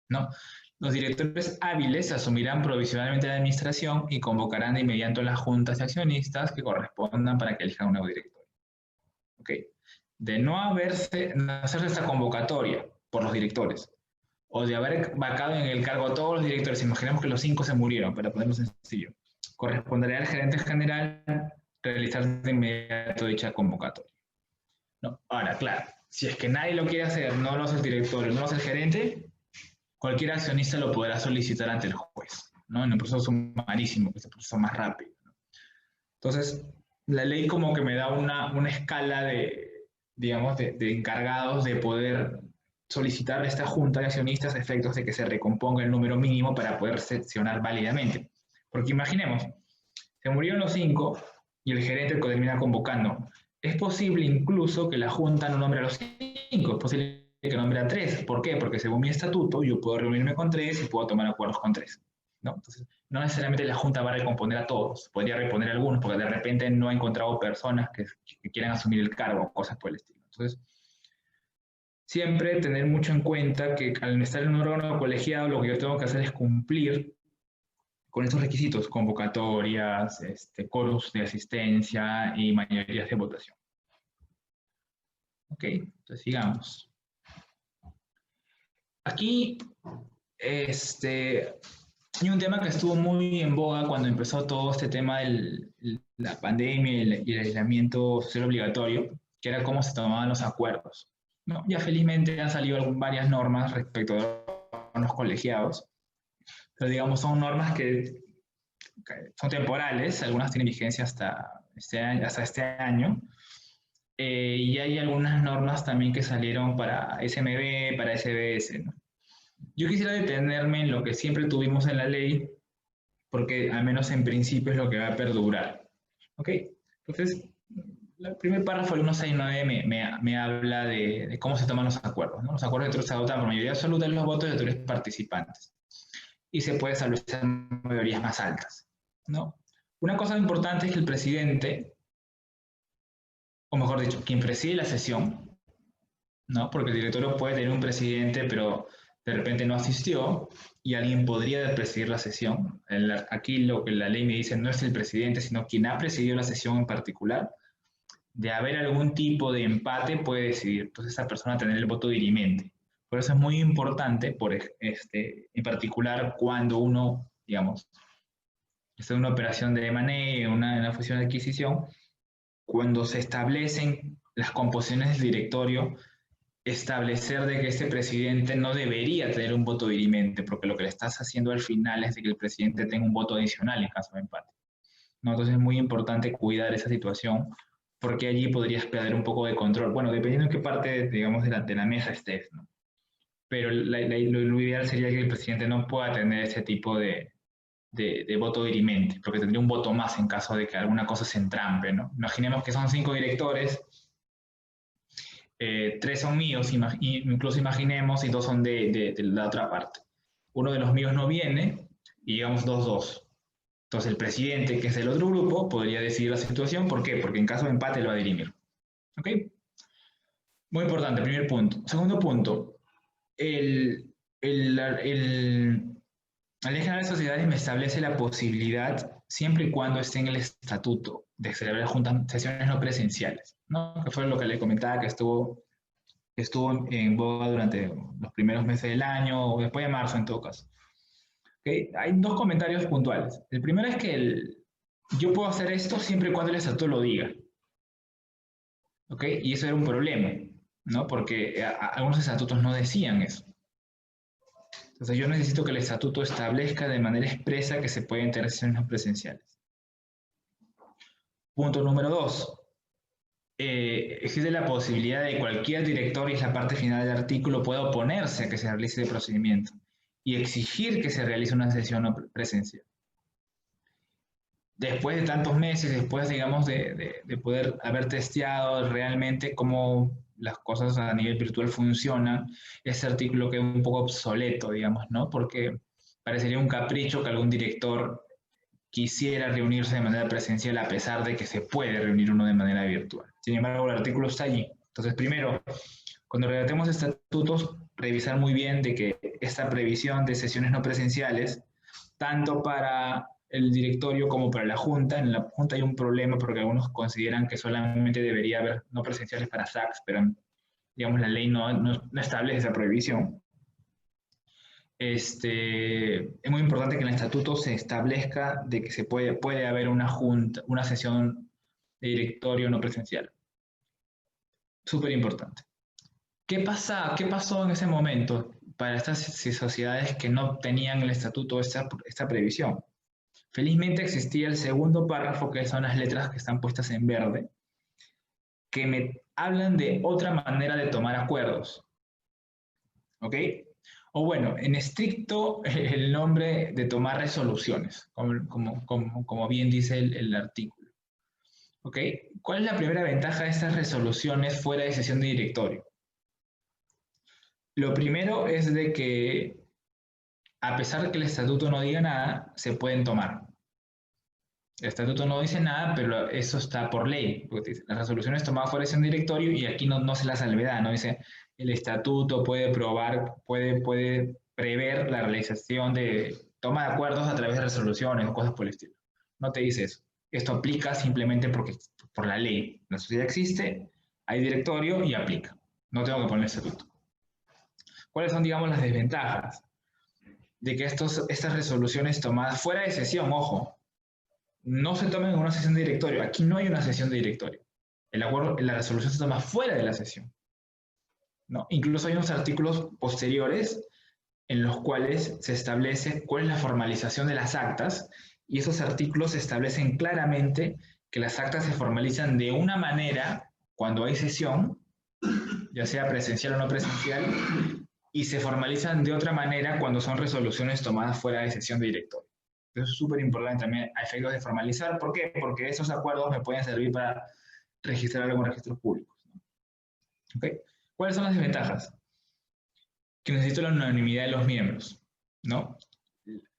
¿no? Los directores hábiles asumirán provisionalmente la administración y convocarán de inmediato las juntas de accionistas que correspondan para que elijan un nuevo directorio. ¿Ok? De no hacerse esta convocatoria por los directores, o de haber vacado en el cargo a todos los directores, imaginemos que los 5 se murieron, para ponerlo sencillo, correspondería al gerente general realizar de inmediato dicha convocatoria. No. Ahora, claro, si es que nadie lo quiere hacer, no lo hace el directorio, no lo hace el gerente, cualquier accionista lo podrá solicitar ante el juez, ¿no? En el proceso sumarísimo, que es el proceso más rápido, ¿no? Entonces, la ley como que me da una escala digamos, de encargados de poder solicitar a esta junta de accionistas a efectos de que se recomponga el número mínimo para poder sesionar válidamente. Porque imaginemos, se murieron los 5 y el gerente termina convocando. Es posible incluso que la Junta no nombre a los 5, es posible que nombre a 3. ¿Por qué? Porque según mi estatuto yo puedo reunirme con 3 y puedo tomar acuerdos con 3, ¿no? Entonces, no necesariamente la Junta va a recomponer a todos, podría reponer a algunos porque de repente no ha encontrado personas que quieran asumir el cargo, cosas por el estilo. Entonces, siempre tener mucho en cuenta que al estar en un órgano colegiado lo que yo tengo que hacer es cumplir con estos requisitos, convocatorias, quórums de asistencia y mayorías de votación. Ok, entonces sigamos. Aquí, hay un tema que estuvo muy en boga cuando empezó todo este tema de la pandemia y el aislamiento social obligatorio, que era cómo se tomaban los acuerdos, ¿no? Ya felizmente han salido varias normas respecto a los colegiados, pero digamos son normas que son temporales, algunas tienen vigencia hasta este año, y hay algunas normas también que salieron para SMB, para SBS, ¿no? Yo quisiera detenerme en lo que siempre tuvimos en la ley, porque al menos en principio es lo que va a perdurar. ¿Ok? Entonces, el primer párrafo del 169 me habla de cómo se toman los acuerdos, ¿no? Los acuerdos de se adoptan por mayoría absoluta de los votos de los participantes y se puede establecer mayorías más altas, ¿no? Una cosa importante es que el presidente, o mejor dicho, quien preside la sesión, ¿no? Porque el directorio puede tener un presidente, pero de repente no asistió y alguien podría presidir la sesión. Aquí lo que la ley me dice no es el presidente, sino quien ha presidido la sesión en particular. De haber algún tipo de empate puede decidir, entonces esa persona tener el voto dirimente. Por eso es muy importante, en particular cuando uno, digamos, está en una operación de M&A, una fusión de adquisición, cuando se establecen las composiciones del directorio, establecer de que este presidente no debería tener un voto dirimente, porque lo que le estás haciendo al final es de que el presidente tenga un voto adicional en caso de empate, ¿no? Entonces es muy importante cuidar esa situación, porque allí podrías perder un poco de control. Bueno, dependiendo en qué parte, digamos, de la mesa estés, ¿no? Pero lo ideal sería que el presidente no pueda tener ese tipo de voto dirimente, porque tendría un voto más en caso de que alguna cosa se entrampe, ¿no? Imaginemos que son 5 directores, 3 son míos, incluso imaginemos, y 2 son de la otra parte. Uno de los míos no viene, y digamos 2-2. Entonces el presidente, que es del otro grupo, podría decidir la situación. ¿Por qué? Porque en caso de empate lo va a dirimir. ¿Ok? Muy importante, primer punto. Segundo punto, la Ley General de Sociedades me establece la posibilidad, siempre y cuando esté en el estatuto, de celebrar sesiones no presenciales, ¿no? Que fue lo que le comentaba que estuvo en boga durante los primeros meses del año, o después de marzo en todo caso. ¿Okay? Hay 2 comentarios puntuales. El primero es que yo puedo hacer esto siempre y cuando el estatuto lo diga. ¿Ok? Y eso era un problema, ¿no? Porque algunos estatutos no decían eso. Entonces yo necesito que el estatuto establezca de manera expresa que se pueden tener sesiones no presenciales. Punto número 2. Existe la posibilidad de que cualquier director, y es la parte final del artículo, pueda oponerse a que se realice el procedimiento y exigir que se realice una sesión no presencial. Después de tantos meses, después, digamos, de poder haber testeado realmente cómo las cosas a nivel virtual funcionan, ese artículo queda un poco obsoleto, digamos, ¿no? Porque parecería un capricho que algún director quisiera reunirse de manera presencial a pesar de que se puede reunir uno de manera virtual. Sin embargo, el artículo está allí. Entonces, primero, cuando redactemos estatutos, revisar muy bien de que esta previsión de sesiones no presenciales, tanto para el directorio como para la Junta. En la Junta hay un problema porque algunos consideran que solamente debería haber no presenciales para SACs, pero digamos la ley no establece esa prohibición. Es muy importante que en el estatuto se establezca de que se puede haber una junta, una sesión de directorio no presencial. Súper importante. ¿Qué pasó en ese momento para estas sociedades que no tenían en el estatuto esta previsión? Felizmente existía el segundo párrafo, que son las letras que están puestas en verde, que me hablan de otra manera de tomar acuerdos. ¿Ok? O bueno, en estricto, el nombre de tomar resoluciones, como bien dice el artículo. ¿Ok? ¿Cuál es la primera ventaja de estas resoluciones fuera de sesión de directorio? Lo primero es de que, a pesar de que el estatuto no diga nada, se pueden tomar. El estatuto no dice nada, pero eso está por ley. Las resoluciones tomadas fuera de sesión de directorio, y aquí no se la salvedad, no dice el estatuto puede prever la realización de toma de acuerdos a través de resoluciones o cosas por el estilo. No te dice eso. Esto aplica simplemente por la ley. La sociedad existe, hay directorio y aplica. No tengo que poner el estatuto. ¿Cuáles son, digamos, las desventajas? De que estas resoluciones tomadas fuera de sesión, ojo, no se tomen en una sesión de directorio. Aquí no hay una sesión de directorio. La resolución se toma fuera de la sesión, ¿no? Incluso hay unos artículos posteriores en los cuales se establece cuál es la formalización de las actas, y esos artículos establecen claramente que las actas se formalizan de una manera cuando hay sesión, ya sea presencial o no presencial, y se formalizan de otra manera cuando son resoluciones tomadas fuera de sesión de directorio. Eso es súper importante también a efectos de formalizar. ¿Por qué? Porque esos acuerdos me pueden servir para registrar algo en registros públicos. ¿Okay? ¿Cuáles son las desventajas? Que necesito la unanimidad de los miembros, ¿no?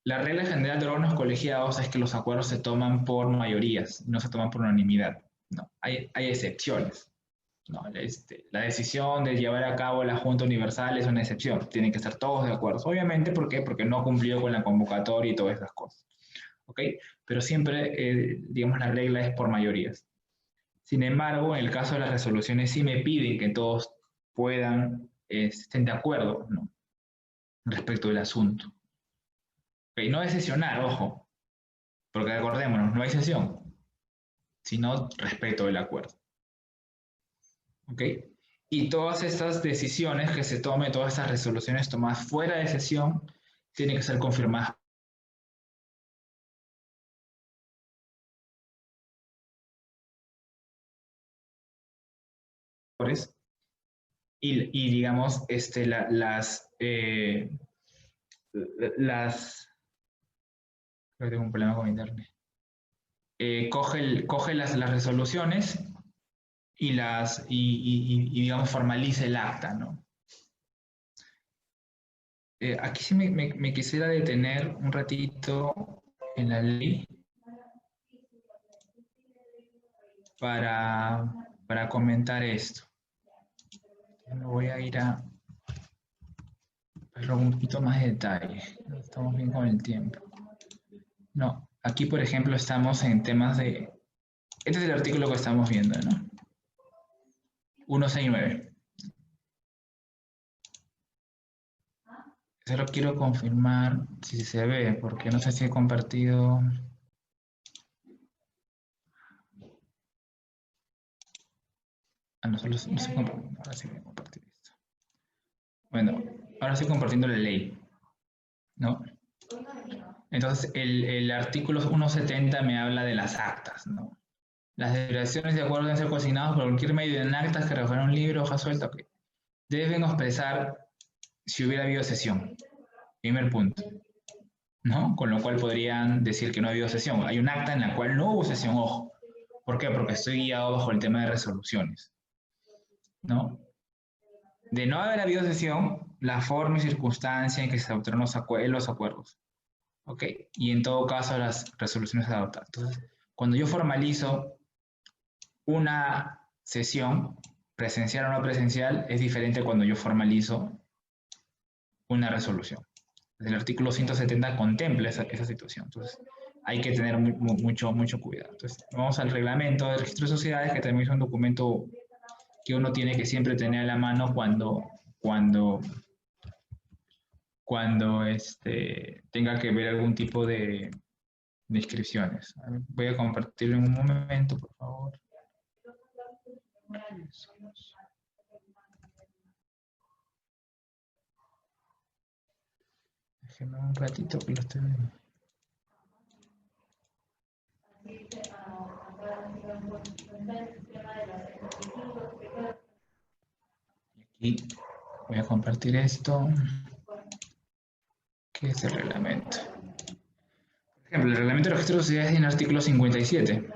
La regla general de órganos colegiados es que los acuerdos se toman por mayorías, no se toman por unanimidad, ¿no? Hay excepciones, ¿no? La decisión de llevar a cabo la Junta Universal es una excepción, tienen que estar todos de acuerdo. Obviamente, ¿por qué? Porque no cumplió con la convocatoria y todas esas cosas, ¿ok? Pero siempre, digamos, la regla es por mayorías. Sin embargo, en el caso de las resoluciones sí me piden que todos puedan, estén de acuerdo, ¿no? Respecto del asunto. Okay, no es sesionar, ojo, porque acordémonos, no hay sesión, sino respecto del acuerdo. ¿Ok? Y todas estas decisiones que se tomen, todas estas resoluciones tomadas fuera de sesión, tienen que ser confirmadas. Y digamos, creo que tengo un problema con internet. Coge las resoluciones y digamos, formaliza el acta, ¿no? Aquí sí me quisiera detener un ratito en la ley para comentar esto. Me voy a ir a verlo un poquito más de detalle. Estamos bien con el tiempo. No, aquí por ejemplo estamos en temas de... Este es el artículo que estamos viendo, ¿no? 169. Solo quiero confirmar si se ve, porque no sé si he compartido... no sé compartiendo. Ahora sí voy a compartir esto. Bueno, ahora estoy compartiendo la ley, ¿no? Entonces, el artículo 170 me habla de las actas, ¿no? Las deliberaciones de acuerdo deben ser consignadas por cualquier medio en actas que refieran un libro, hoja suelta, okay. Deben expresar si hubiera habido sesión. Primer punto, ¿no? Con lo cual podrían decir que no ha habido sesión. Hay un acta en la cual no hubo sesión, ojo. ¿Por qué? Porque estoy guiado bajo el tema de resoluciones, ¿no? De no haber habido sesión, la forma y circunstancia en que se adoptaron los acuerdos, ¿ok? Y en todo caso las resoluciones adoptadas. Entonces, cuando yo formalizo una sesión, presencial o no presencial, es diferente cuando yo formalizo una resolución. El artículo 170 contempla esa situación. Entonces, hay que tener mucho cuidado. Entonces, vamos al reglamento de registro de sociedades, que también es un documento que uno tiene que siempre tener a la mano cuando tenga que ver algún tipo de inscripciones. Voy a compartirlo en un momento, por favor. Déjenme un ratito que lo estoy viendo. Y aquí voy a compartir esto, que es el reglamento. Por ejemplo, el reglamento de registro de sociedades tiene el artículo 57.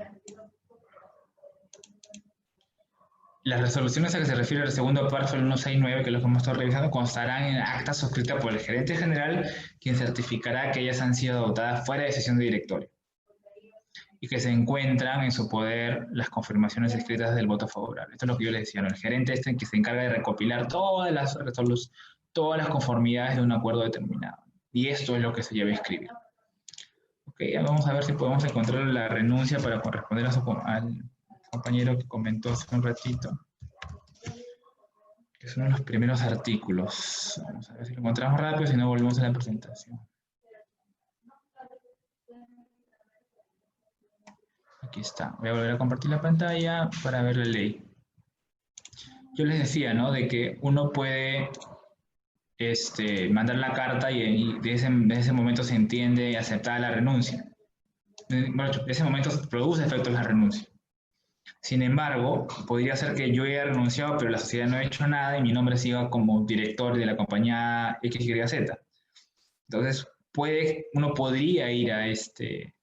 Las resoluciones a que se refiere el segundo párrafo del 169, que es lo que hemos estado revisando, constarán en actas suscritas por el gerente general, quien certificará que ellas han sido adoptadas fuera de sesión de directorio y que se encuentran en su poder las confirmaciones escritas del voto favorable. Esto es lo que yo les decía, ¿no? El gerente que se encarga de recopilar todas las conformidades de un acuerdo determinado. Y esto es lo que se lleva a escribir. Ok, vamos a ver si podemos encontrar la renuncia para corresponder al compañero que comentó hace un ratito, que es uno de los primeros artículos. Vamos a ver si lo encontramos rápido, si no volvemos a la presentación. Aquí está. Voy a volver a compartir la pantalla para ver la ley. Yo les decía, ¿no? De que uno puede mandar la carta y de ese momento se entiende aceptada la renuncia. Bueno, de ese momento se produce efecto la renuncia. Sin embargo, podría ser que yo haya renunciado, pero la sociedad no ha hecho nada y mi nombre siga como director de la compañía XYZ. Entonces, uno podría ir a este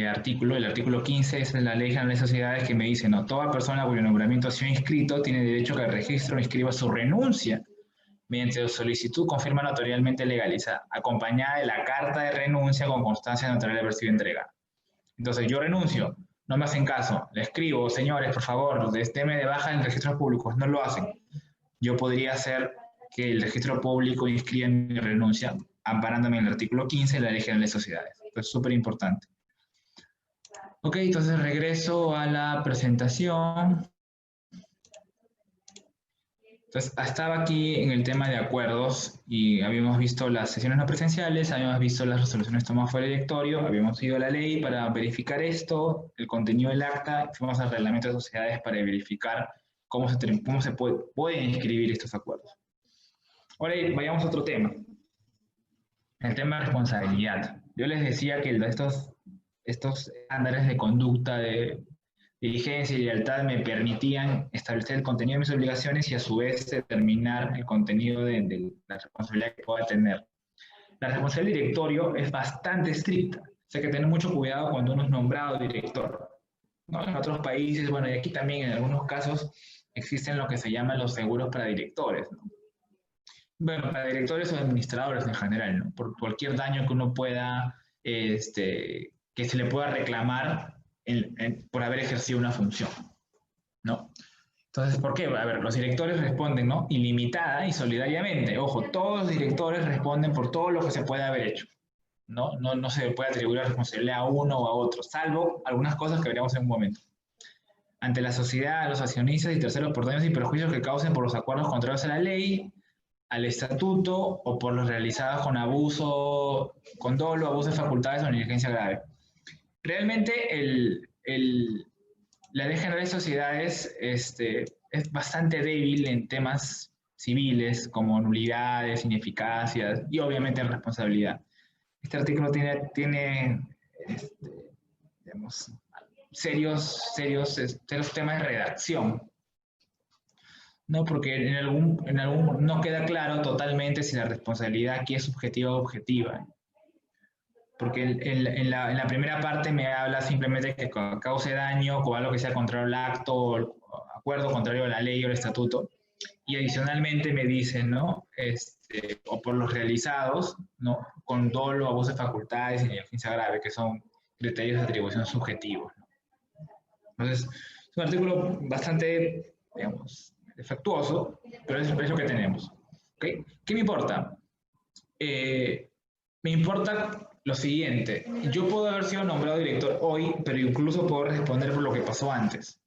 artículo, el artículo 15 es la Ley General de Sociedades que me dice, no, toda persona cuyo nombramiento ha sido inscrito tiene derecho a que el registro inscriba su renuncia mediante solicitud confirma notarialmente legalizada, acompañada de la carta de renuncia con constancia notarial de haber sido entregada. Entonces, yo renuncio, no me hacen caso, le escribo, señores, por favor, déme de baja en registros públicos, no lo hacen. Yo podría hacer que el registro público inscriba mi renuncia, amparándome en el artículo 15 de la Ley General de Sociedades. Esto es súper importante. Ok, entonces regreso a la presentación. Entonces, estaba aquí en el tema de acuerdos y habíamos visto las sesiones no presenciales, habíamos visto las resoluciones tomadas por el directorio, habíamos ido a la ley para verificar esto, el contenido del acta, fuimos al reglamento de sociedades para verificar cómo se pueden inscribir estos acuerdos. Ahora vayamos a otro tema, el tema de responsabilidad. Yo les decía que estos estándares de conducta de diligencia y lealtad me permitían establecer el contenido de mis obligaciones y a su vez determinar el contenido de la responsabilidad que pueda tener. La responsabilidad del directorio es bastante estricta. O sea, hay que tener mucho cuidado cuando uno es nombrado director, ¿no? En otros países, bueno, y aquí también en algunos casos existen lo que se llaman los seguros para directores, ¿no? Bueno, para directores o administradores en general, ¿no? Por cualquier daño que uno pueda, que se le pueda reclamar por haber ejercido una función, ¿no? Entonces, ¿por qué? A ver, los directores responden, ¿no? Ilimitada y solidariamente. Ojo, todos los directores responden por todo lo que se puede haber hecho, ¿no? No se le puede atribuir la responsabilidad a uno o a otro, salvo algunas cosas que veremos en un momento. Ante la sociedad, los accionistas y terceros por daños y perjuicios que causen por los acuerdos contrarios a la ley, al estatuto o por los realizados con abuso, con dolo, abuso de facultades o negligencia grave. Realmente la Ley General de Sociedades es bastante débil en temas civiles como nulidades, ineficacias y obviamente responsabilidad. Este artículo tiene digamos, serios temas de redacción, ¿no? Porque en algún no queda claro totalmente si la responsabilidad aquí es subjetiva o objetiva. Porque en la primera parte me habla simplemente que cause daño o algo que sea contrario al acto o acuerdo contrario a la ley o el estatuto. Y adicionalmente me dicen, ¿no? O por los realizados, ¿no? Con dolo, abuso de facultades y negligencia grave, que son criterios de atribución subjetivos, ¿no? Entonces, es un artículo bastante, digamos, defectuoso, pero es lo que tenemos. ¿Okay? ¿Qué me importa? Me importa lo siguiente. Yo puedo haber sido nombrado director hoy, pero incluso puedo responder por lo que pasó antes.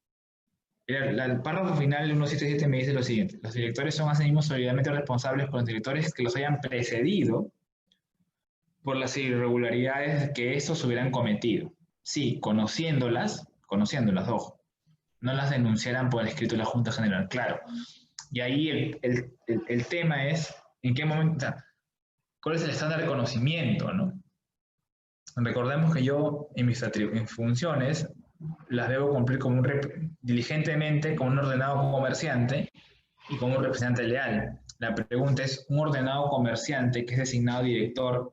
El párrafo final del 177 me dice lo siguiente. Los directores son asimismo solidariamente responsables con los directores que los hayan precedido por las irregularidades que estos hubieran cometido. Sí, conociéndolas, ojo. No las denunciarán por escrito de la Junta General, claro. Y ahí el tema es en qué momento, cuál es el estándar de conocimiento, ¿no? Recordemos que yo en mis funciones las debo cumplir diligentemente como un ordenado comerciante y como un representante leal. La pregunta es, ¿un ordenado comerciante que es designado director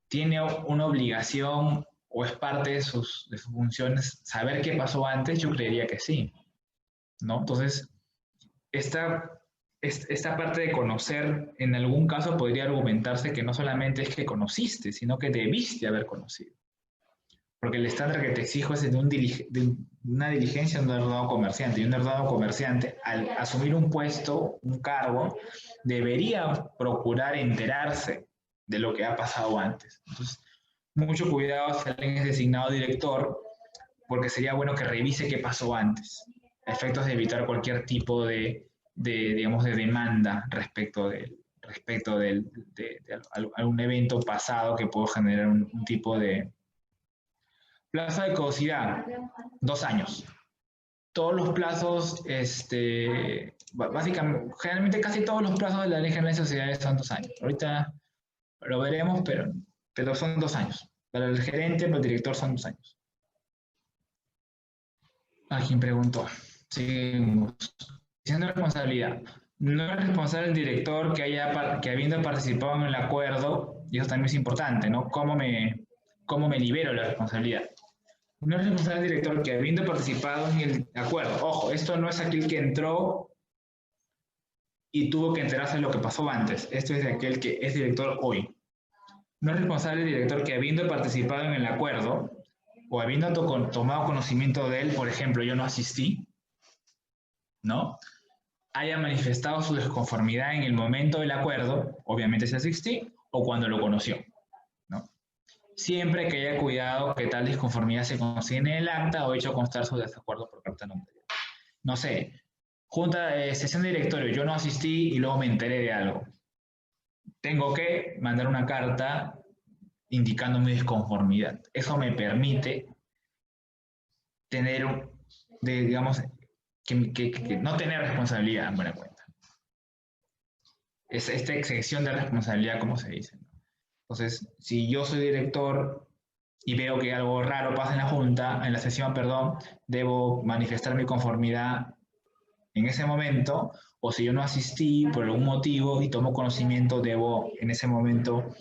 tiene una obligación o es parte de sus funciones saber qué pasó antes? Yo creería que sí, ¿no? Entonces, esta parte de conocer, en algún caso podría argumentarse que no solamente es que conociste, sino que debiste haber conocido. Porque el estándar que te exijo es de una diligencia de un ordenado comerciante. Y un ordenado comerciante, al asumir un puesto, un cargo, debería procurar enterarse de lo que ha pasado antes. Entonces, mucho cuidado si alguien es designado director, porque sería bueno que revise qué pasó antes, a efectos de evitar cualquier tipo de demanda respecto de algún evento pasado que pueda generar un tipo de plazo de caducidad, 2 años. Todos los plazos, básicamente, generalmente casi todos los plazos de la Ley General de Sociedades son 2 años. Ahorita lo veremos, pero son 2 años. Para el gerente, para el director son 2 años. Alguien preguntó. Seguimos. Diciendo responsabilidad. No es responsable el director que habiendo participado en el acuerdo Y eso también es importante, ¿no? ¿Cómo me libero de la responsabilidad? No es responsable el director que, habiendo participado en el acuerdo, ojo, esto no es aquel que entró y tuvo que enterarse de lo que pasó antes. Esto es de aquel que es director hoy. No es responsable el director que, habiendo participado en el acuerdo o habiendo tomado conocimiento de él, por ejemplo, yo no asistí, ¿no? Haya manifestado su desconformidad en el momento del acuerdo, obviamente si asistí, o cuando lo conoció, ¿no? Siempre que haya cuidado que tal disconformidad se consigne en el acta o hecho constar su desacuerdo por carta notarial. No sé, sesión de directorio, yo no asistí y luego me enteré de algo. Tengo que mandar una carta indicando mi disconformidad. Eso me permite tener, digamos, que no tener responsabilidad en buena cuenta. Es esta exención de responsabilidad, como se dice. Entonces, si yo soy director y veo que algo raro pasa en la sesión, perdón, debo manifestar mi conformidad en ese momento, o si yo no asistí por algún motivo y tomo conocimiento, debo en ese momento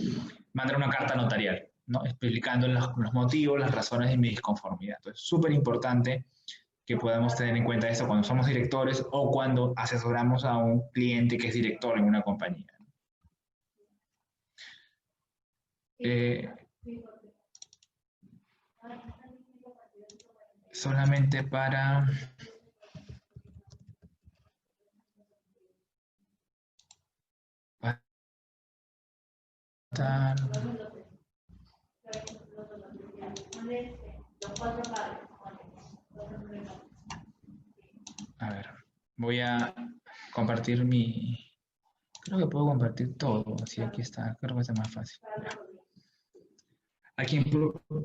mandar una carta notarial, ¿no? Explicando los motivos, las razones de mi disconformidad. Entonces, súper importante que podamos tener en cuenta eso cuando somos directores o cuando asesoramos a un cliente que es director en una compañía. Solamente para... A ver, voy a compartir mi... Creo que puedo compartir todo, así aquí está, creo que es más fácil. A quien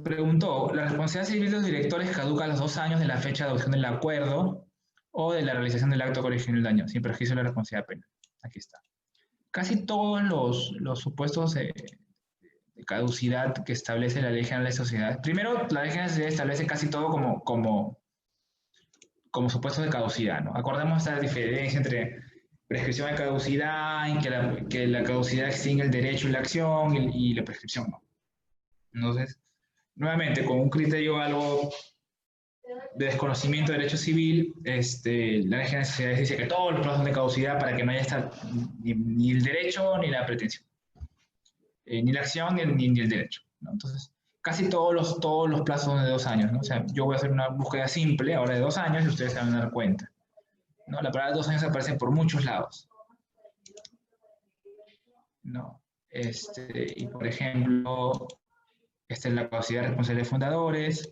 preguntó, ¿la responsabilidad civil de los directores caduca a los 2 años de la fecha de adopción del acuerdo o de la realización del acto que originó el daño, sin perjuicio de la responsabilidad penal? Aquí está. Casi todos los supuestos de caducidad que establece la Ley General de Sociedades. Primero, la Ley General de Sociedades establece casi todo como supuestos de caducidad, ¿no? Acordemos esta diferencia entre prescripción de caducidad, en que la caducidad extingue el derecho y la acción y la prescripción, ¿no? Entonces, nuevamente, con un criterio algo de desconocimiento de derecho civil, la Ley General de Sociedades dice que todos los plazos son de caducidad para que no haya ni el derecho ni la pretensión. Ni la acción ni el derecho, ¿no? Entonces, casi todos los plazos son de 2 años, ¿no? O sea, yo voy a hacer una búsqueda simple ahora de 2 años y ustedes se van a dar cuenta, ¿no? La palabra 2 años aparece por muchos lados, ¿no? Y por ejemplo, esta es la caducidad de responsabilidad de fundadores,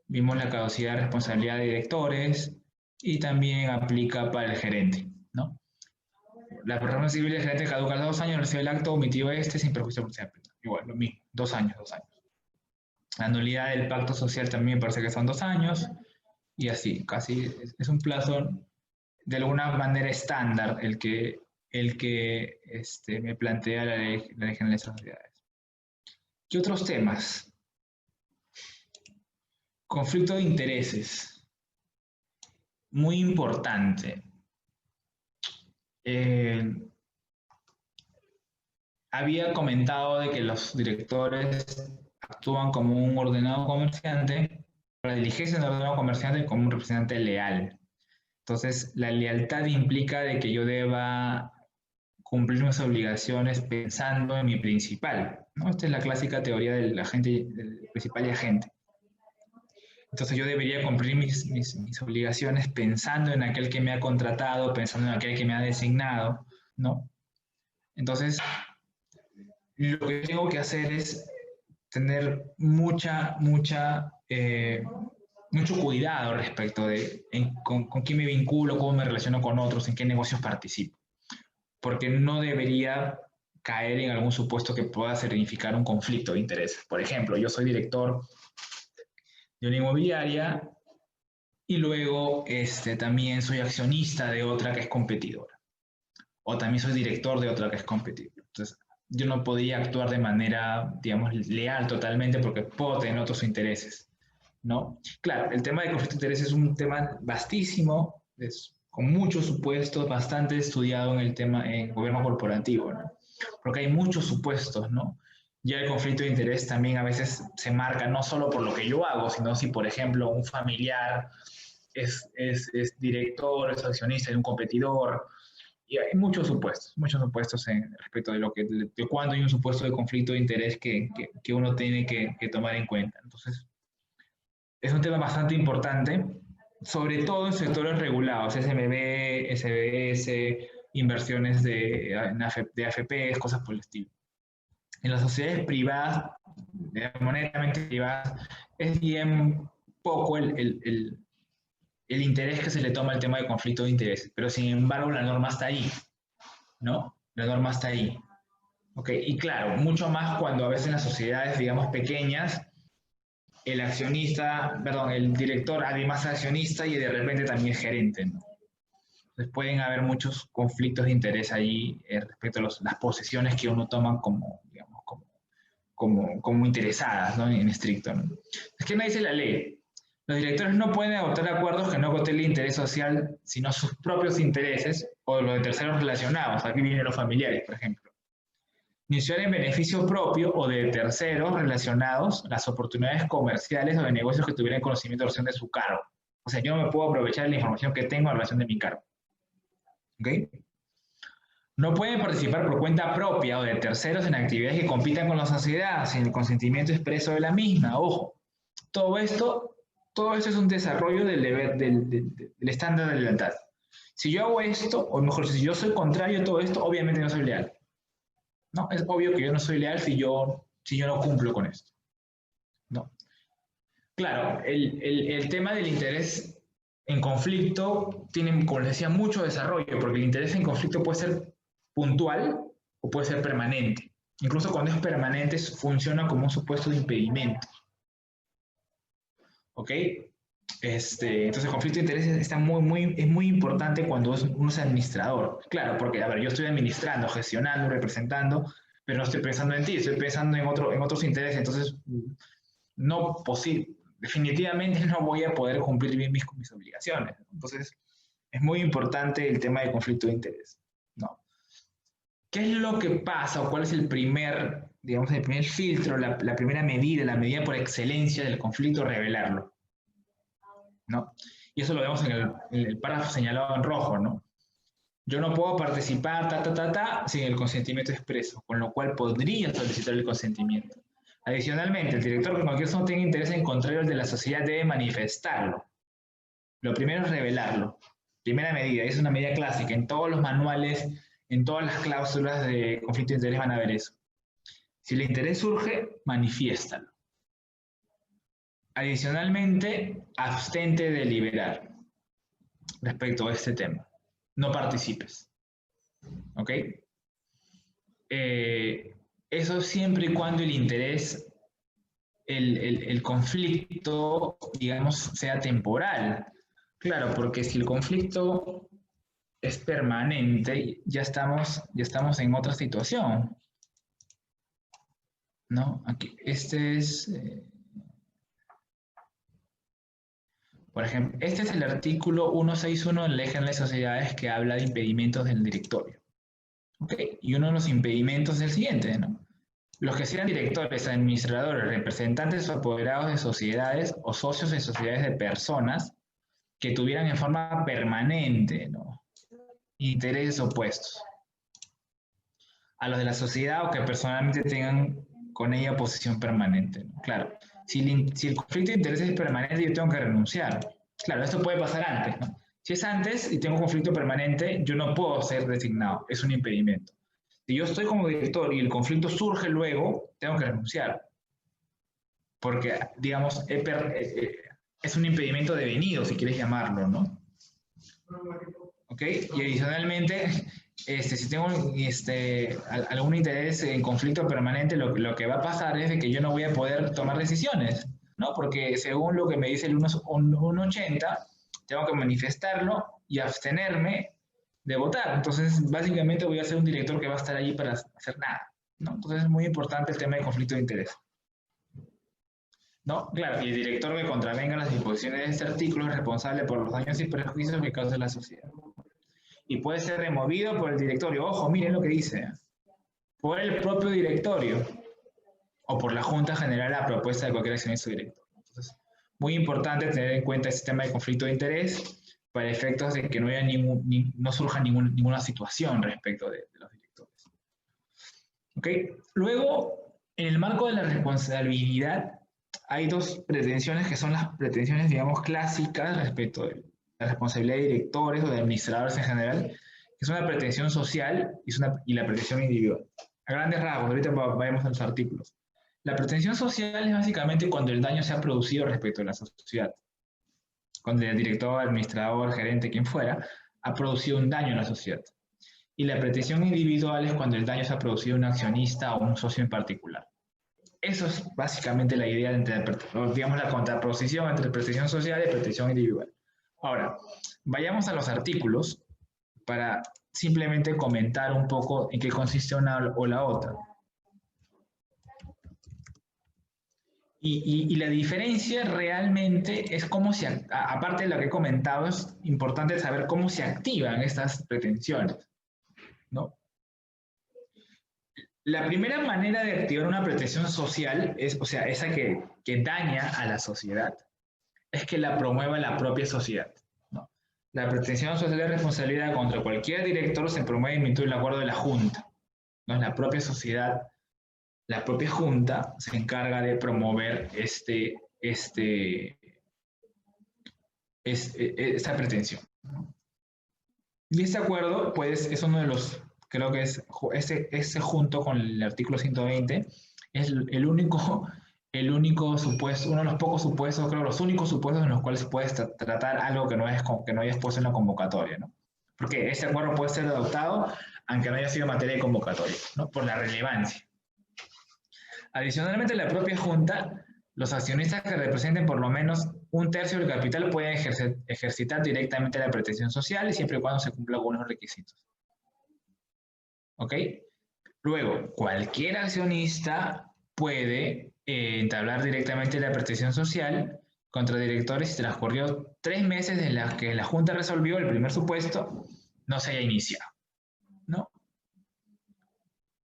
vimos la caducidad de responsabilidad de directores y también aplica para el gerente, ¿no? La persona civil del gerente caduca a los 2 años, recibe el acto, omitió sin perjuicio de la penal. Igual, lo mismo, 2 años, 2 años. La nulidad del pacto social también parece que son 2 años, y así, casi es un plazo de alguna manera estándar el que me plantea la Ley General de Sociedades. ¿Qué otros temas? Conflicto de intereses. Muy importante. Había comentado de que los directores actúan como un ordenado comerciante, la diligencia del ordenado comerciante como un representante leal. Entonces, la lealtad implica de que yo deba cumplir mis obligaciones pensando en mi principal, ¿no? Esta es la clásica teoría del principal y agente. Entonces, yo debería cumplir mis obligaciones pensando en aquel que me ha contratado, pensando en aquel que me ha designado, ¿no? Entonces, lo que tengo que hacer es tener mucho cuidado respecto de con quién me vinculo, cómo me relaciono con otros, en qué negocios participo. Porque no debería caer en algún supuesto que pueda significar un conflicto de intereses. Por ejemplo, yo soy director de una inmobiliaria y luego también soy accionista de otra que es competidora. O también soy director de otra que es competidora. Entonces, yo no podía actuar de manera, digamos, leal totalmente porque puedo tener otros intereses, ¿no? Claro, el tema de conflicto de intereses es un tema vastísimo, con muchos supuestos, bastante estudiado en el tema en gobierno corporativo, ¿no? Porque hay muchos supuestos, ¿no? Ya el conflicto de interés también a veces se marca no solo por lo que yo hago, sino si, por ejemplo, un familiar es director, es accionista de un competidor. Y hay muchos supuestos respecto de de cuando hay un supuesto de conflicto de interés que uno tiene que tomar en cuenta. Entonces, es un tema bastante importante, sobre todo en sectores regulados, SMB, SBS, inversiones de AFPs, cosas por el estilo. En las sociedades privadas, monetariamente privadas, es bien poco el interés que se le toma al tema de conflicto de interés, pero sin embargo la norma está ahí, ¿no? La norma está ahí. ¿Ok? Y claro, mucho más cuando a veces en las sociedades, digamos, pequeñas, el accionista, perdón, el director además es accionista y de repente también es gerente, ¿no? Entonces pueden haber muchos conflictos de interés allí respecto a las posesiones que uno toma como, digamos, como interesadas, ¿no? En estricto, ¿no? Es que no dice la ley. Los directores no pueden adoptar acuerdos que no contemplen el interés social, sino sus propios intereses o los de terceros relacionados. Aquí vienen los familiares, por ejemplo. Ni ciudad en beneficio propio o de terceros relacionados las oportunidades comerciales o de negocios que tuvieran conocimiento de relación de su cargo. O sea, yo no me puedo aprovechar de la información que tengo en relación de mi cargo. ¿Ok? No pueden participar por cuenta propia o de terceros en actividades que compitan con la sociedad sin el consentimiento expreso de la misma. Ojo, todo esto es un desarrollo del estándar de lealtad. Si yo hago esto, o mejor, si yo soy contrario a todo esto, obviamente no soy leal. ¿No? Es obvio que yo no soy leal si yo no cumplo con esto. ¿No? Claro, el tema del interés en conflicto tiene, como les decía, mucho desarrollo, porque el interés en conflicto puede ser puntual o puede ser permanente. Incluso cuando es permanente funciona como un supuesto de impedimento. ¿Ok? Entonces el conflicto de intereses es muy importante cuando uno es administrador. Claro, porque, a ver, yo estoy administrando, gestionando, representando, pero no estoy pensando en ti, estoy pensando en otros intereses. Entonces, definitivamente no voy a poder cumplir bien mis obligaciones. Entonces, es muy importante el tema de conflicto de interés, ¿no? ¿Qué es lo que pasa o cuál es el primer filtro, la primera medida, la medida por excelencia del conflicto? Revelarlo, ¿no? Y eso lo vemos en el párrafo señalado en rojo, ¿no? Yo no puedo participar, sin el consentimiento expreso, con lo cual podría solicitar el consentimiento. Adicionalmente, el director que cualquier no tenga interés en contrario al de la sociedad debe manifestarlo. Lo primero es revelarlo. Primera medida, es una medida clásica. En todos los manuales, en todas las cláusulas de conflicto de interés van a ver eso. Si el interés surge, manifiéstalo. Adicionalmente, abstente de deliberar respecto a este tema. No participes. ¿Ok? Eso siempre y cuando el interés, el conflicto, digamos, sea temporal. Claro, porque si el conflicto es permanente, ya estamos en otra situación. ¿No? Aquí, por ejemplo, este es el artículo 161 de la Ley General de Sociedades que habla de impedimentos del directorio. ¿Ok? Y uno de los impedimentos es el siguiente, ¿no? Los que sean directores, administradores, representantes o apoderados de sociedades o socios de sociedades de personas que tuvieran en forma permanente, ¿no?, intereses opuestos a los de la sociedad o que personalmente tengan con ella posición permanente, ¿no? Claro, si el conflicto de intereses es permanente, yo tengo que renunciar. Claro, esto puede pasar antes, ¿no? Si es antes y tengo un conflicto permanente, yo no puedo ser designado, es un impedimento. Si yo estoy como director y el conflicto surge luego, tengo que renunciar. Porque, digamos, es un impedimento devenido, si quieres llamarlo, ¿no? ¿Ok? Y adicionalmente, si tengo algún interés en conflicto permanente, lo que va a pasar es de que yo no voy a poder tomar decisiones, ¿no? Porque según lo que me dice el 180, tengo que manifestarlo y abstenerme de votar. Entonces, básicamente voy a ser un director que va a estar allí para hacer nada, ¿no? Entonces, es muy importante el tema de conflicto de interés, ¿no? Claro, y el director que contravenga las disposiciones de este artículo es responsable por los daños y perjuicios que causa la sociedad. Y puede ser removido por el directorio. Ojo, miren lo que dice. Por el propio directorio. o por la Junta General a propuesta de cualquier accionista director. Entonces, muy importante tener en cuenta el sistema de conflicto de interés para efectos de que no, haya no surja ninguna situación respecto de los directores. ¿Ok? Luego, en el marco de la responsabilidad, hay dos pretensiones que son las pretensiones, digamos, clásicas respecto de la responsabilidad de directores o de administradores en general, que es una pretensión social y la pretensión individual. A grandes rasgos, ahorita vayamos a los artículos. La pretensión social es básicamente cuando el daño se ha producido respecto a la sociedad. Cuando el director, administrador, gerente, quien fuera, ha producido un daño en la sociedad. Y la pretensión individual es cuando el daño se ha producido a un accionista o un socio en particular. Eso es básicamente la idea entre, digamos, la contraposición entre pretensión social y pretensión individual. Ahora, vayamos a los artículos para simplemente comentar un poco en qué consiste una o la otra. Y la diferencia realmente es cómo se, aparte de lo que he comentado, es importante saber cómo se activan estas pretensiones, ¿no? La primera manera de activar una pretensión social, o sea, esa que daña a la sociedad, es que la promueva la propia sociedad, ¿no? La pretensión social de responsabilidad contra cualquier director se promueve en virtud del acuerdo de la Junta, ¿no? La propia sociedad, la propia Junta se encarga de promover esta pretensión, ¿no? Y este acuerdo, pues, es uno de los, creo que es, ese junto con el artículo 120, es el único supuesto, uno de los pocos supuestos, creo, los únicos supuestos en los cuales se puede tratar algo que no haya expuesto en la convocatoria, ¿no? Porque este acuerdo puede ser adoptado aunque no haya sido materia de convocatoria, ¿no? Por la relevancia. Adicionalmente, la propia Junta, los accionistas que representen por lo menos un tercio del capital pueden ejercitar directamente la pretensión social siempre y cuando se cumplan algunos requisitos. ¿Ok? Luego, cualquier accionista puede entablar directamente la pretensión social contra directores si transcurrió 3 meses en los que la Junta resolvió el primer supuesto, no se haya iniciado, ¿no?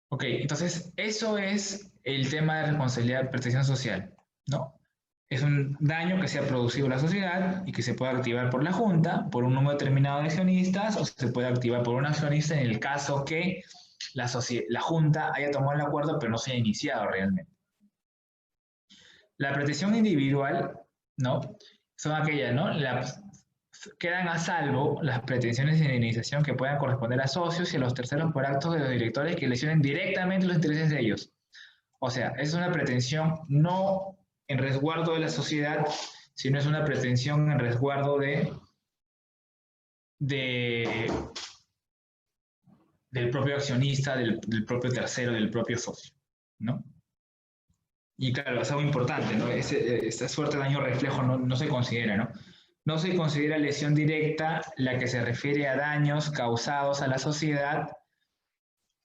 Ok, entonces eso es el tema de responsabilidad de pretensión social, ¿no? Es un daño que se ha producido en la sociedad y que se puede activar por la Junta, por un número determinado de accionistas, o se puede activar por un accionista en el caso que la Junta haya tomado el acuerdo pero no se haya iniciado realmente. La pretensión individual, ¿no? Son aquellas, ¿no? Quedan a salvo las pretensiones de indemnización que puedan corresponder a socios y a los terceros por actos de los directores que lesionen directamente los intereses de ellos. O sea, es una pretensión no en resguardo de la sociedad, sino es una pretensión en resguardo del propio accionista, del propio tercero, del propio socio, ¿no? Y claro, es algo importante, ¿no? Esta suerte de daño reflejo no se considera, ¿no? No se considera lesión directa la que se refiere a daños causados a la sociedad,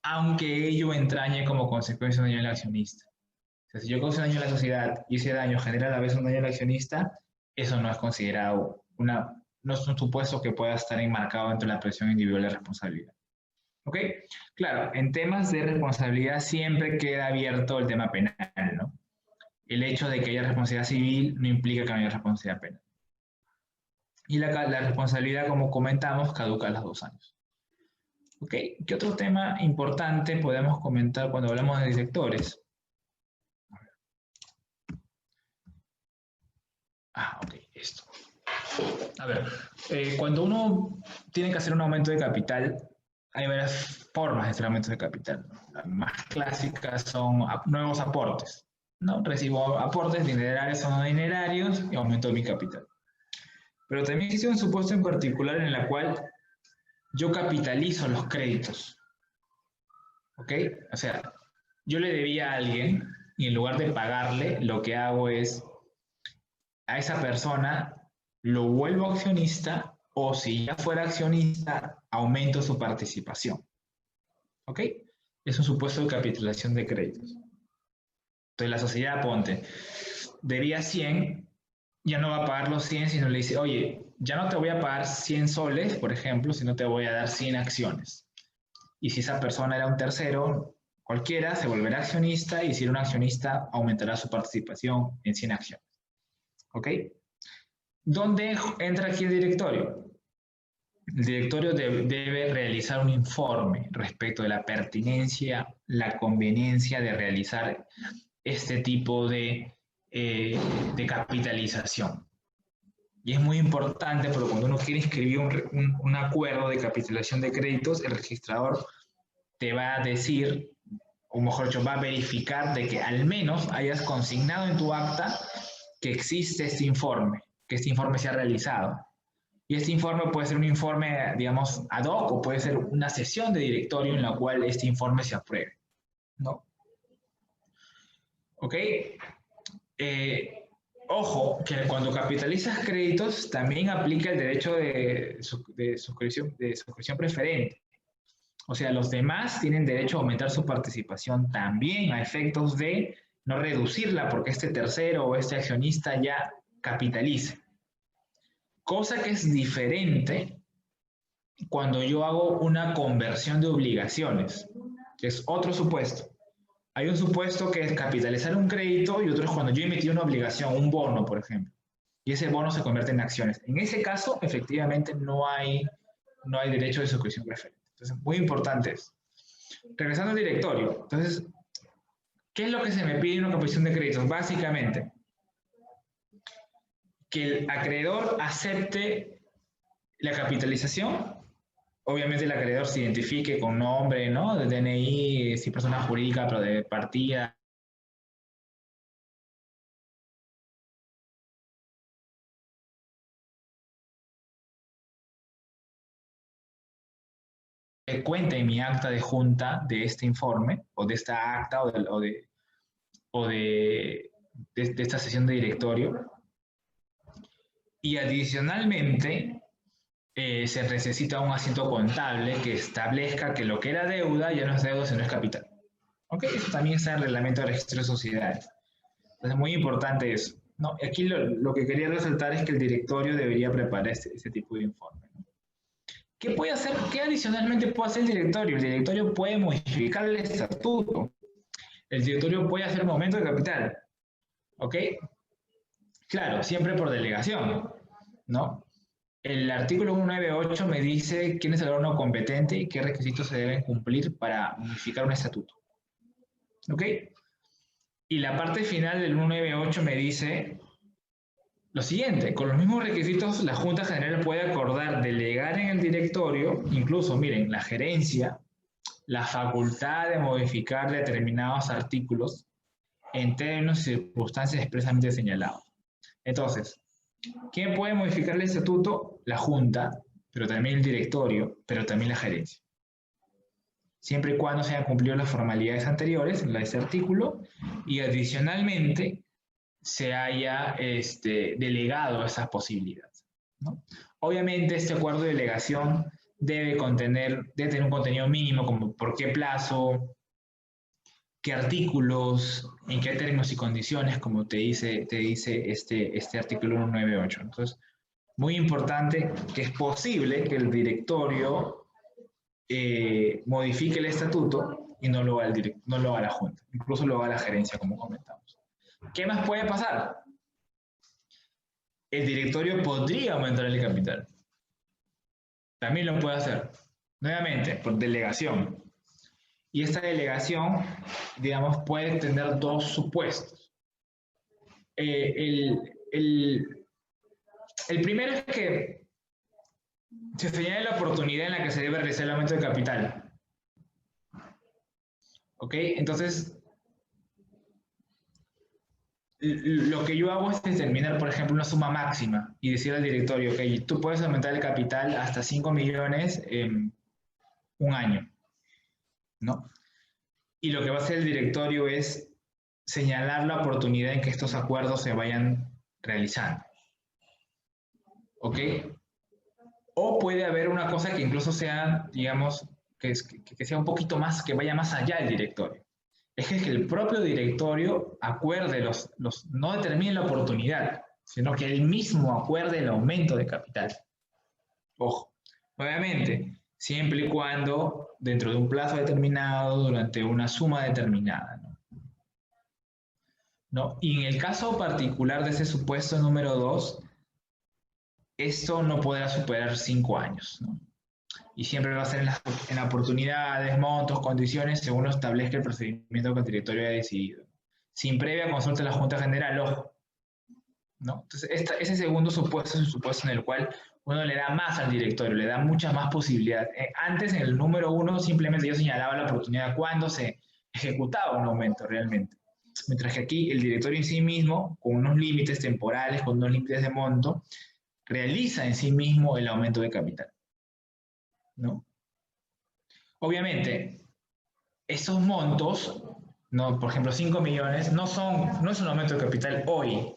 aunque ello entrañe como consecuencia un daño al accionista. O sea, si yo causo daño a la sociedad y ese daño genera a la vez un daño al accionista, eso no es considerado no es un supuesto que pueda estar enmarcado dentro de la presión individual de responsabilidad. ¿Ok? Claro, en temas de responsabilidad siempre queda abierto el tema penal, ¿no? El hecho de que haya responsabilidad civil no implica que no haya responsabilidad penal. Y la responsabilidad, como comentamos, caduca a los 2 años. ¿Ok? ¿Qué otro tema importante podemos comentar cuando hablamos de directores? Ok, esto. A ver, cuando uno tiene que hacer un aumento de capital, hay varias formas de hacer aumentos de capital. Las más clásicas son nuevos aportes, ¿no? Recibo aportes dinerarios o no dinerarios y aumento mi capital. Pero también existe un supuesto en particular en el cual yo capitalizo los créditos. ¿Ok? O sea, yo le debía a alguien y en lugar de pagarle, lo que hago es a esa persona lo vuelvo accionista o si ya fuera accionista, aumento su participación. ¿Ok? Es un supuesto de capitalización de créditos. Entonces la sociedad, ponte, debía 100, ya no va a pagar los 100, sino le dice, oye, ya no te voy a pagar 100 soles, por ejemplo, sino te voy a dar 100 acciones. Y si esa persona era un tercero, Cualquiera se volverá accionista y si era un accionista aumentará su participación en 100 acciones. ¿Ok? ¿Dónde entra aquí el directorio? El directorio debe realizar un informe respecto de la pertinencia, la conveniencia de realizar este tipo de capitalización. Y es muy importante porque cuando uno quiere inscribir un acuerdo de capitalización de créditos, el registrador te va a decir, o mejor dicho, va a verificar de que al menos hayas consignado en tu acta que existe este informe, que este informe se ha realizado. Y este informe puede ser un informe, digamos, ad hoc o puede ser una sesión de directorio en la cual este informe se apruebe, ¿no? ¿Ok? Ojo, que cuando capitalizas créditos también aplica el derecho de suscripción preferente. O sea, los demás tienen derecho a aumentar su participación también a efectos de no reducirla porque este tercero o este accionista ya capitalice. Cosa que es diferente cuando yo hago una conversión de obligaciones, que es otro supuesto. Hay un supuesto que es capitalizar un crédito y otro es cuando yo emití una obligación, un bono, por ejemplo, y ese bono se convierte en acciones. En ese caso, efectivamente, no hay derecho de suscripción preferente. Entonces, muy importante eso. Regresando al directorio. Entonces, ¿qué es lo que se me pide en una composición de créditos? Básicamente, que el acreedor acepte la capitalización. Obviamente el acreedor se identifique con nombre, ¿no? De DNI, si persona jurídica, pero de partida. Cuenta en mi acta de junta de este informe, o de esta acta, o de esta sesión de directorio. Y adicionalmente, se necesita un asiento contable que establezca que lo que era deuda ya no es deuda, sino es capital. ¿Ok? Eso también está en el reglamento de registro de sociedades. Entonces, muy importante eso. No, aquí lo que quería resaltar es que el directorio debería preparar ese tipo de informe, ¿no? ¿Qué puede hacer? ¿Qué adicionalmente puede hacer el directorio? El directorio puede modificar el estatuto. El directorio puede hacer un aumento de capital. ¿Ok? Claro, siempre por delegación, ¿no? El artículo 198 me dice quién es el órgano competente y qué requisitos se deben cumplir para modificar un estatuto. ¿Ok? Y la parte final del 198 me dice lo siguiente: con los mismos requisitos, la Junta General puede acordar delegar en el directorio, incluso, miren, la gerencia, la facultad de modificar determinados artículos en términos y circunstancias expresamente señalados. Entonces, ¿quién puede modificar el estatuto? La Junta, pero también el directorio, pero también la gerencia. Siempre y cuando se hayan cumplido las formalidades anteriores en ese artículo y adicionalmente se haya delegado esas posibilidades, ¿no? Obviamente este acuerdo de delegación debe tener un contenido mínimo, como por qué plazo, qué artículos, en qué términos y condiciones, como te dice este artículo 198. Entonces, muy importante que es posible que el directorio modifique el estatuto y no lo haga la Junta, incluso lo haga la gerencia, como comentamos. ¿Qué más puede pasar? El directorio podría aumentar el capital. También lo puede hacer. Nuevamente, por delegación. Y esta delegación, digamos, puede tener dos supuestos. El primero es que se señale la oportunidad en la que se debe realizar el aumento de capital. ¿Ok? Entonces, lo que yo hago es determinar, por ejemplo, una suma máxima y decir al directorio, ok, tú puedes aumentar el capital hasta 5 millones en un año, ¿no? Y lo que va a hacer el directorio es señalar la oportunidad en que estos acuerdos se vayan realizando. ¿Ok? O puede haber una cosa que incluso sea, digamos, que sea un poquito más, que vaya más allá del directorio. Es que el propio directorio acuerde no determine la oportunidad, sino que él mismo acuerde el aumento de capital. Ojo, nuevamente, siempre y cuando dentro de un plazo determinado, durante una suma determinada, ¿no? ¿No? Y en el caso particular de ese supuesto número 2, esto no podrá superar 5 años, ¿no? Y siempre va a ser en oportunidades, montos, condiciones, según lo establezca el procedimiento que el directorio haya decidido. Sin previa consulta de la Junta General, ojo, ¿no? Entonces, ese segundo supuesto es un supuesto en el cual uno le da más al directorio, le da muchas más posibilidades. Antes, en el número 1, simplemente yo señalaba la oportunidad cuando se ejecutaba un aumento realmente. Mientras que aquí el directorio en sí mismo, con unos límites temporales, con unos límites de monto, realiza en sí mismo el aumento de capital, ¿no? Obviamente, esos montos, ¿no? Por ejemplo, 5 millones, no es un aumento de capital hoy,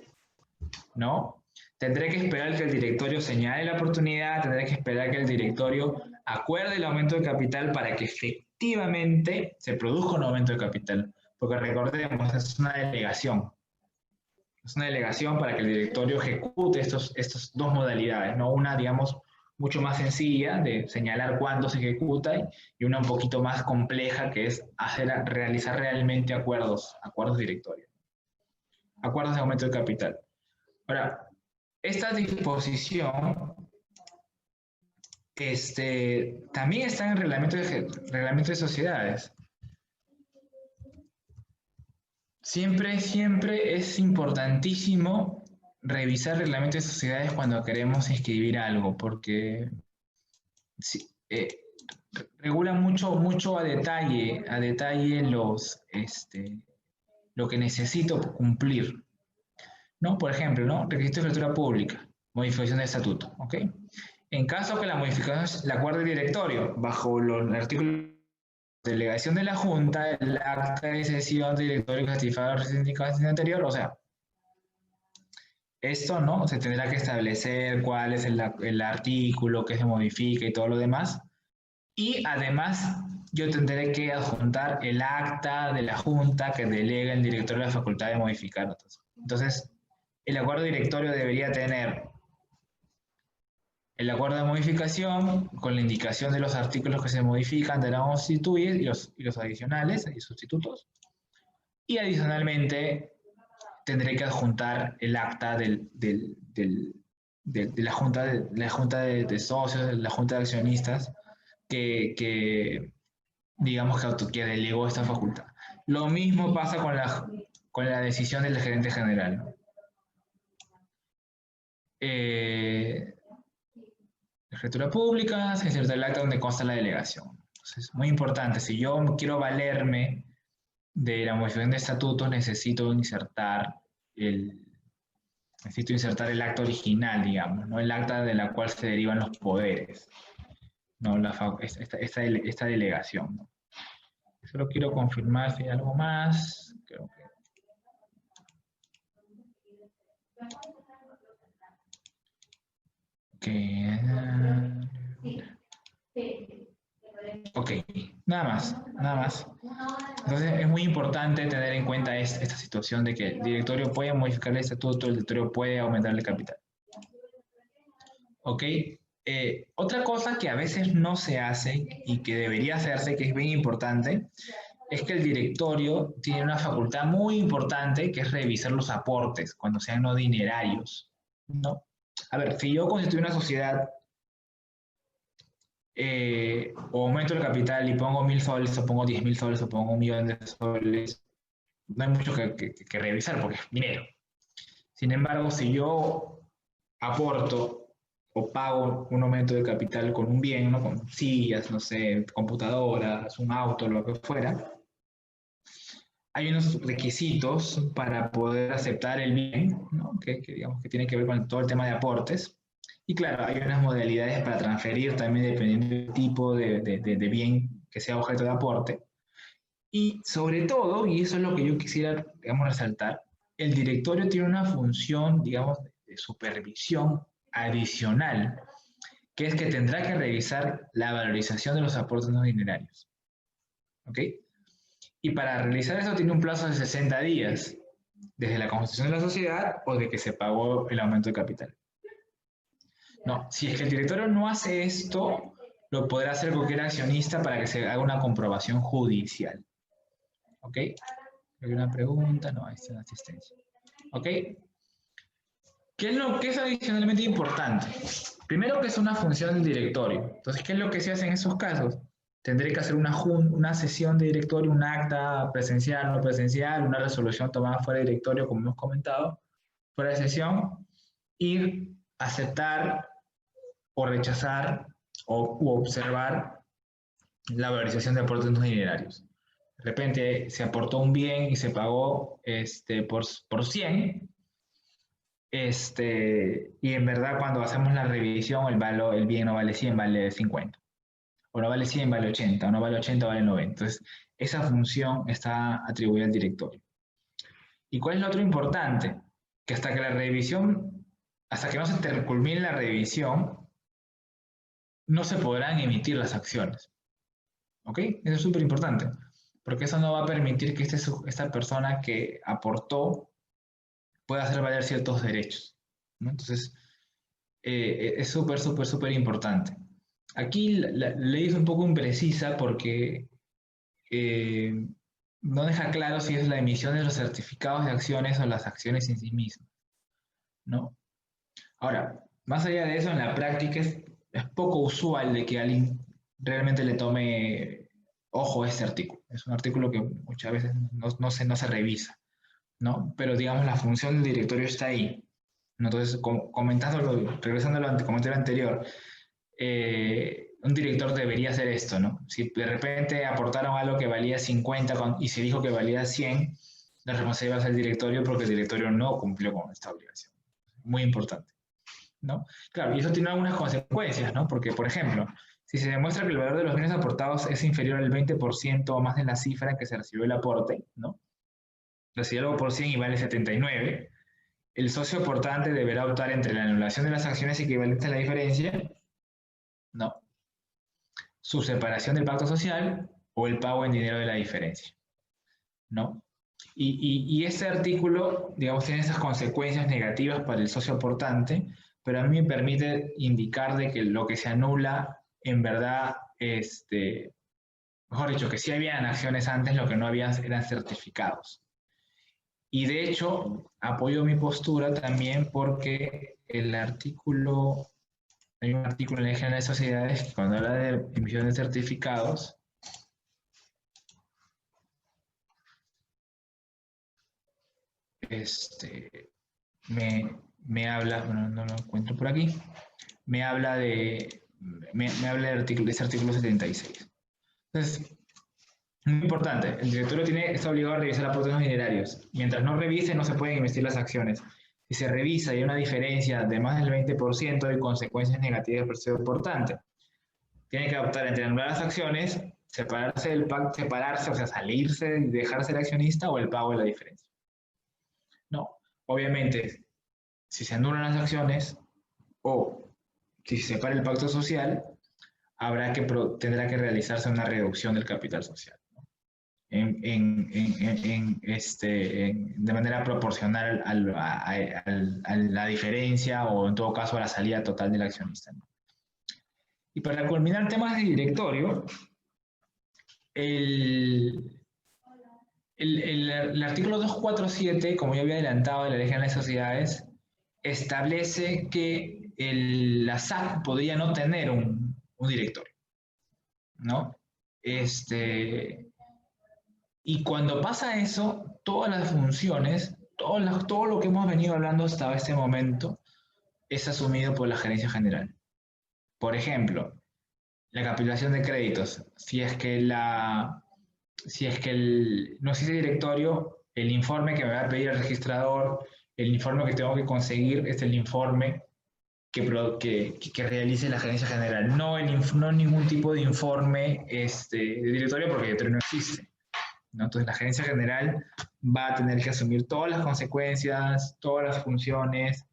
¿no? Tendré que esperar que el directorio señale la oportunidad, tendré que esperar que el directorio acuerde el aumento de capital para que efectivamente se produzca un aumento de capital. Porque recordemos, es una delegación. Es una delegación para que el directorio ejecute estas dos modalidades, ¿no? Una, digamos, mucho más sencilla de señalar cuándo se ejecuta y una un poquito más compleja que es realizar realmente acuerdos directorios. Acuerdos de aumento de capital. Ahora, esta disposición también está en el reglamento de sociedades. Siempre es importantísimo revisar reglamentos de sociedades cuando queremos inscribir algo, porque regula mucho a detalle lo que necesito cumplir, ¿no? Por ejemplo, ¿no? Requisito de escritura pública, modificación de estatuto, ¿ok? En caso que la modificación la acuerde el directorio bajo los artículos de delegación de la Junta, el acta de sesión del directorio que satisfaga los requisitos anterior, o sea, esto, ¿no? Se tendrá que establecer cuál es el artículo que se modifica y todo lo demás. Y además, yo tendré que adjuntar el acta de la Junta que delega el directorio la facultad de modificar. Entonces, el acuerdo directorio debería tener el acuerdo de modificación con la indicación de los artículos que se modifican, deberán constituir y los adicionales y sustitutos. Y adicionalmente tendré que adjuntar el acta de la Junta de Socios, de la Junta de Accionistas, que digamos que delegó esta facultad. Lo mismo pasa con la decisión del gerente general, ¿no? Escritura pública, se inserta el acta donde consta la delegación. Entonces, muy importante, si yo quiero valerme de la modificación de estatutos, necesito insertar el acta original, digamos, ¿no? El acta de la cual se derivan los poderes, ¿no? Esta delegación, ¿no? Solo quiero confirmar si hay algo más. Creo que... Ok, nada más. Entonces es muy importante tener en cuenta esta situación de que el directorio puede modificar el estatuto, el directorio puede aumentar el capital. Ok, otra cosa que a veces no se hace y que debería hacerse, que es bien importante, es que el directorio tiene una facultad muy importante que es revisar los aportes cuando sean no dinerarios, ¿no? A ver, si yo constituyo una sociedad o aumento el capital y pongo 1.000 soles, o pongo 10.000 soles, o pongo 1.000.000 de soles, no hay mucho que revisar porque es dinero. Sin embargo, si yo aporto o pago un aumento de capital con un bien, ¿no? Con sillas, no sé, computadoras, un auto, lo que fuera, hay unos requisitos para poder aceptar el bien, ¿no? Digamos que tiene que ver con todo el tema de aportes. Y claro, hay unas modalidades para transferir también dependiendo del tipo de bien que sea objeto de aporte. Y sobre todo, y eso es lo que yo quisiera, digamos, resaltar, el directorio tiene una función, digamos, de supervisión adicional, que es que tendrá que revisar la valorización de los aportes no dinerarios. ¿Ok? Y para realizar eso tiene un plazo de 60 días, desde la constitución de la sociedad o de que se pagó el aumento de capital. No, si es que el directorio no hace esto, lo podrá hacer cualquier accionista para que se haga una comprobación judicial. ¿Ok? ¿Hay una pregunta? No, ahí está la asistencia. ¿Ok? ¿Qué es lo que es adicionalmente importante? Primero que es una función del directorio. Entonces, ¿qué es lo que se hace en esos casos? Tendré que hacer una sesión de directorio, un acta presencial, no presencial, una resolución tomada fuera de directorio, como hemos comentado, fuera de sesión, y aceptar o rechazar u observar la valorización de aportes no dinerarios. De repente se aportó un bien y se pagó por 100, y en verdad cuando hacemos la revisión el bien no vale 100, vale 50. O no vale 100, vale 80. O no vale 80, vale 90. Entonces, esa función está atribuida al directorio. ¿Y cuál es lo otro importante? Que hasta que la revisión, hasta que no se culmine la revisión, no se podrán emitir las acciones. ¿Ok? Eso es súper importante, porque eso no va a permitir que esta persona que aportó pueda hacer valer ciertos derechos, ¿no? Entonces, es súper, súper, súper importante. Aquí la ley es un poco imprecisa porque no deja claro si es la emisión de los certificados de acciones o las acciones en sí mismas, ¿no? Ahora, más allá de eso, en la práctica es poco usual de que alguien realmente le tome ojo a este artículo. Es un artículo que muchas veces no se revisa, ¿no? Pero digamos, la función del directorio está ahí. Entonces, regresando al comentario anterior, un director debería hacer esto, ¿no? Si de repente aportaron algo que valía 50 y se dijo que valía 100, la responsabilidad va a ser el directorio porque el directorio no cumplió con esta obligación. Muy importante, ¿no? Claro, y eso tiene algunas consecuencias, ¿no? Porque, por ejemplo, si se demuestra que el valor de los bienes aportados es inferior al 20% o más de la cifra en que se recibió el aporte, ¿no? Recibió algo por 100 y vale 79, el socio aportante deberá optar entre la anulación de las acciones equivalentes a la diferencia, ¿no? Su separación del pacto social o el pago en dinero de la diferencia, ¿no? Y este artículo, digamos, tiene esas consecuencias negativas para el socio aportante, pero a mí me permite indicar de que lo que se anula, en verdad, mejor dicho, que sí habían acciones antes, lo que no habían eran certificados. Y de hecho, apoyo mi postura también porque hay un artículo en la Ley General de Sociedades que cuando habla de emisión de certificados, me habla, bueno, no lo encuentro por aquí, me habla de ese artículo 76. Entonces, muy importante, el directorio está obligado a revisar aportes no dinerarios. Mientras no revise, no se pueden emitir las acciones. Si se revisa y hay una diferencia de más del 20%, hay consecuencias negativas para el aportante. Tiene que optar entre anular las acciones, separarse del pacto, o sea, salirse y dejarse el accionista o el pago de la diferencia. No, obviamente, si se anulan las acciones o si se separa el pacto social, tendrá que realizarse una reducción del capital social, ¿no? De manera proporcional a la diferencia o en todo caso a la salida total del accionista, ¿no? Y para culminar temas de directorio, el artículo 247, como ya había adelantado de la Ley General de Sociedades, establece que la SAC podría no tener un directorio, ¿no? Y cuando pasa eso, todas las funciones, todo lo que hemos venido hablando hasta este momento, es asumido por la gerencia general. Por ejemplo, la capitalización de créditos. Si es que no existe directorio, el informe que me va a pedir el registrador, el informe que tengo que conseguir es el informe que realice la gerencia general. No ningún tipo de informe de directorio porque el directorio no existe, ¿no? Entonces la gerencia general va a tener que asumir todas las consecuencias, todas las funciones,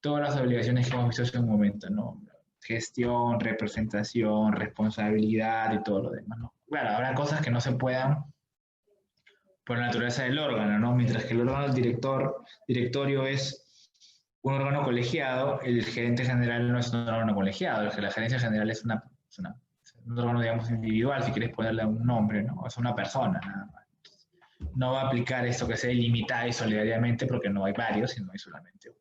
todas las obligaciones que hemos visto hace un momento, ¿no? Gestión, representación, responsabilidad y todo lo demás, ¿no? Claro, habrá cosas que no se puedan por la naturaleza del órgano, ¿no? Mientras que el órgano del directorio es un órgano colegiado, el gerente general no es un órgano colegiado, la gerencia general es una un órgano, digamos, individual, si quieres ponerle un nombre, ¿no? Es una persona, nada más. No va a aplicar esto que sea ilimitada y solidariamente porque no hay varios, sino hay solamente uno.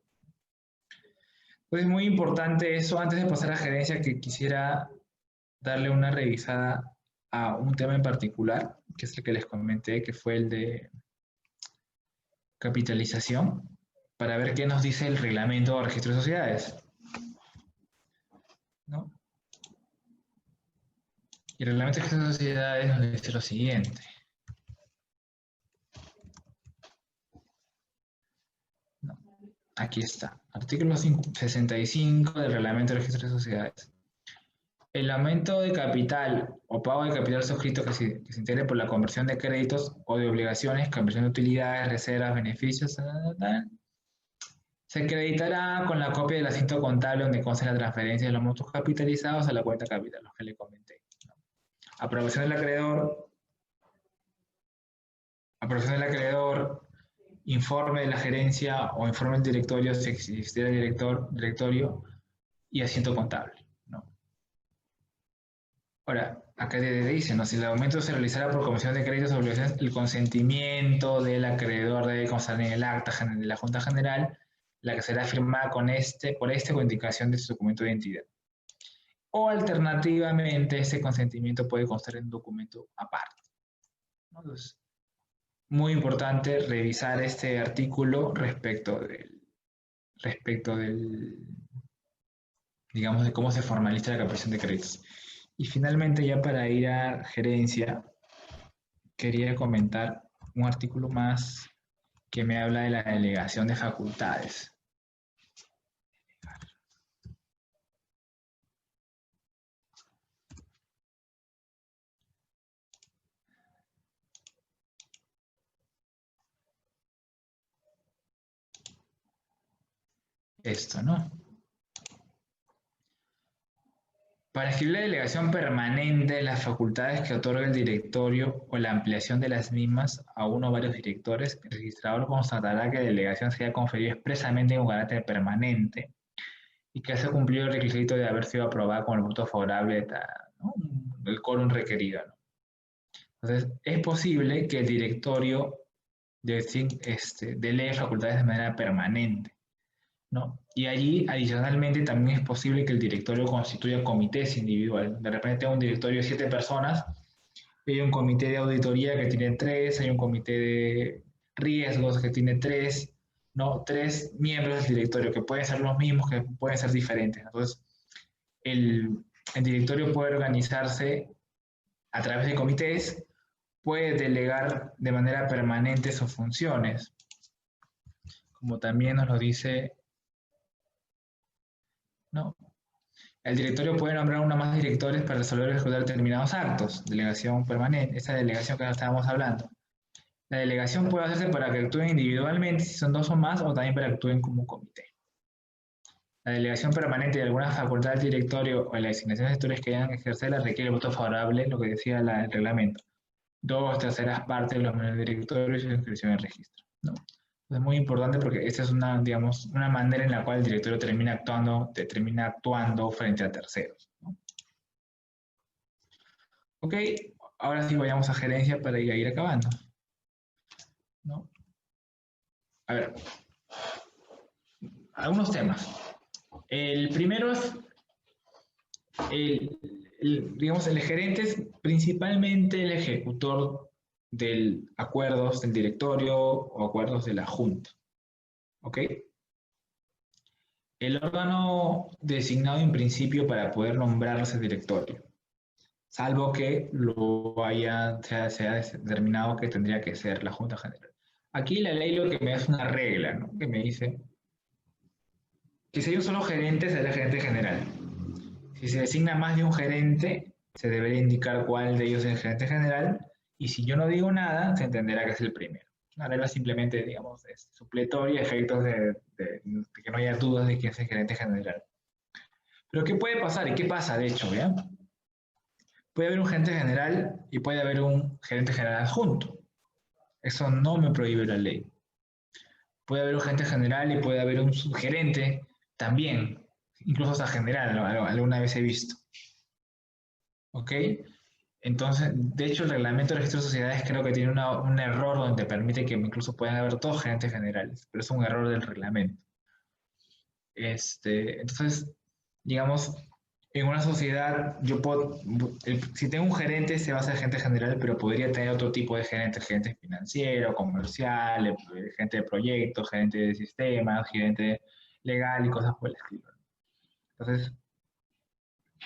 Pues es muy importante eso. Antes de pasar a gerencia, que quisiera darle una revisada a un tema en particular, que es el que les comenté, que fue el de capitalización, para ver qué nos dice el reglamento de registro de sociedades, ¿no? Y el reglamento de registro de sociedades nos dice lo siguiente. No, aquí está, artículo 65 del reglamento de registro de sociedades. El aumento de capital o pago de capital suscrito que se integre por la conversión de créditos o de obligaciones, conversión de utilidades, reservas, beneficios, se acreditará con la copia del asiento contable donde consta la transferencia de los montos capitalizados a la cuenta capital, los que le comenté. Aprobación del acreedor, informe de la gerencia o informe del directorio si existiera directorio y asiento contable, ¿no? Ahora, acá dice, ¿no? Si el aumento se realizara por comisión de créditos o obligaciones, el consentimiento del acreedor debe constar en el acta de la Junta General, la que será firmada por con indicación de su documento de identidad. O alternativamente, ese consentimiento puede constar en un documento aparte, ¿no? Entonces, muy importante revisar este artículo respecto del, digamos, de cómo se formaliza la captación de créditos. Y finalmente, ya para ir a gerencia, quería comentar un artículo más que me habla de la delegación de facultades. Esto, ¿no? Para escribir la delegación permanente de las facultades que otorga el directorio o la ampliación de las mismas a uno o varios directores, el registrador constatará que la delegación se haya conferido expresamente con carácter permanente y que se cumplido el requisito de haber sido aprobada con el voto favorable, ¿no? El quórum requerido, ¿no? Entonces, es posible que el directorio delegue facultades de manera permanente, ¿no? Y allí, adicionalmente, también es posible que el directorio constituya comités individuales. De repente tengo un directorio de 7 personas, hay un comité de auditoría que tiene 3, hay un comité de riesgos que tiene 3, ¿no? 3 miembros del directorio que pueden ser los mismos, que pueden ser diferentes. Entonces, el directorio puede organizarse a través de comités, puede delegar de manera permanente sus funciones, como también nos lo dice, ¿no? El directorio puede nombrar uno más directores para resolver y ejecutar determinados actos. Delegación permanente, esa delegación que estábamos hablando. La delegación puede hacerse para que actúen individualmente, si son 2 o más, o también para que actúen como comité. La delegación permanente de alguna facultad del directorio o la designación de gestores que hayan ejercerla requiere el voto favorable, lo que decía el reglamento. 2/3 partes de los miembros del directorio y su inscripción en registro, ¿no? Es muy importante porque esta es digamos, una manera en la cual el directorio termina actuando frente a terceros, ¿no? Ok, ahora sí vayamos a gerencia para ir acabando, ¿no? A ver, algunos temas. El primero es, digamos, el gerente es principalmente el ejecutor de acuerdos del directorio o acuerdos de la junta, ¿ok? El órgano designado en principio para poder nombrarse directorio, salvo que se haya determinado que tendría que ser la Junta General. Aquí la ley lo que me da es una regla, ¿no? Que me dice que si hay un solo gerente, será el gerente general. Si se designa más de un gerente, se debería indicar cuál de ellos es el gerente general, y si yo no digo nada, se entenderá que es el primero. Una regla simplemente, digamos, es supletoria, efectos de que no haya dudas de quién es el gerente general. Pero ¿qué puede pasar? ¿Y qué pasa, de hecho? ¿Ya? Puede haber un gerente general y puede haber un gerente general adjunto. Eso no me prohíbe la ley. Puede haber un gerente general y puede haber un subgerente también, incluso hasta general, alguna vez he visto. ¿Ok? Entonces, de hecho, el reglamento de registro de sociedades creo que tiene un error donde permite que incluso puedan haber todos gerentes generales, pero es un error del reglamento. Entonces, digamos, en una sociedad, yo puedo, si tengo un gerente, se va a ser gerente general, pero podría tener otro tipo de gerente financiero, comercial, gerente de proyectos, gerente de sistemas, gerente legal y cosas por el estilo. Entonces,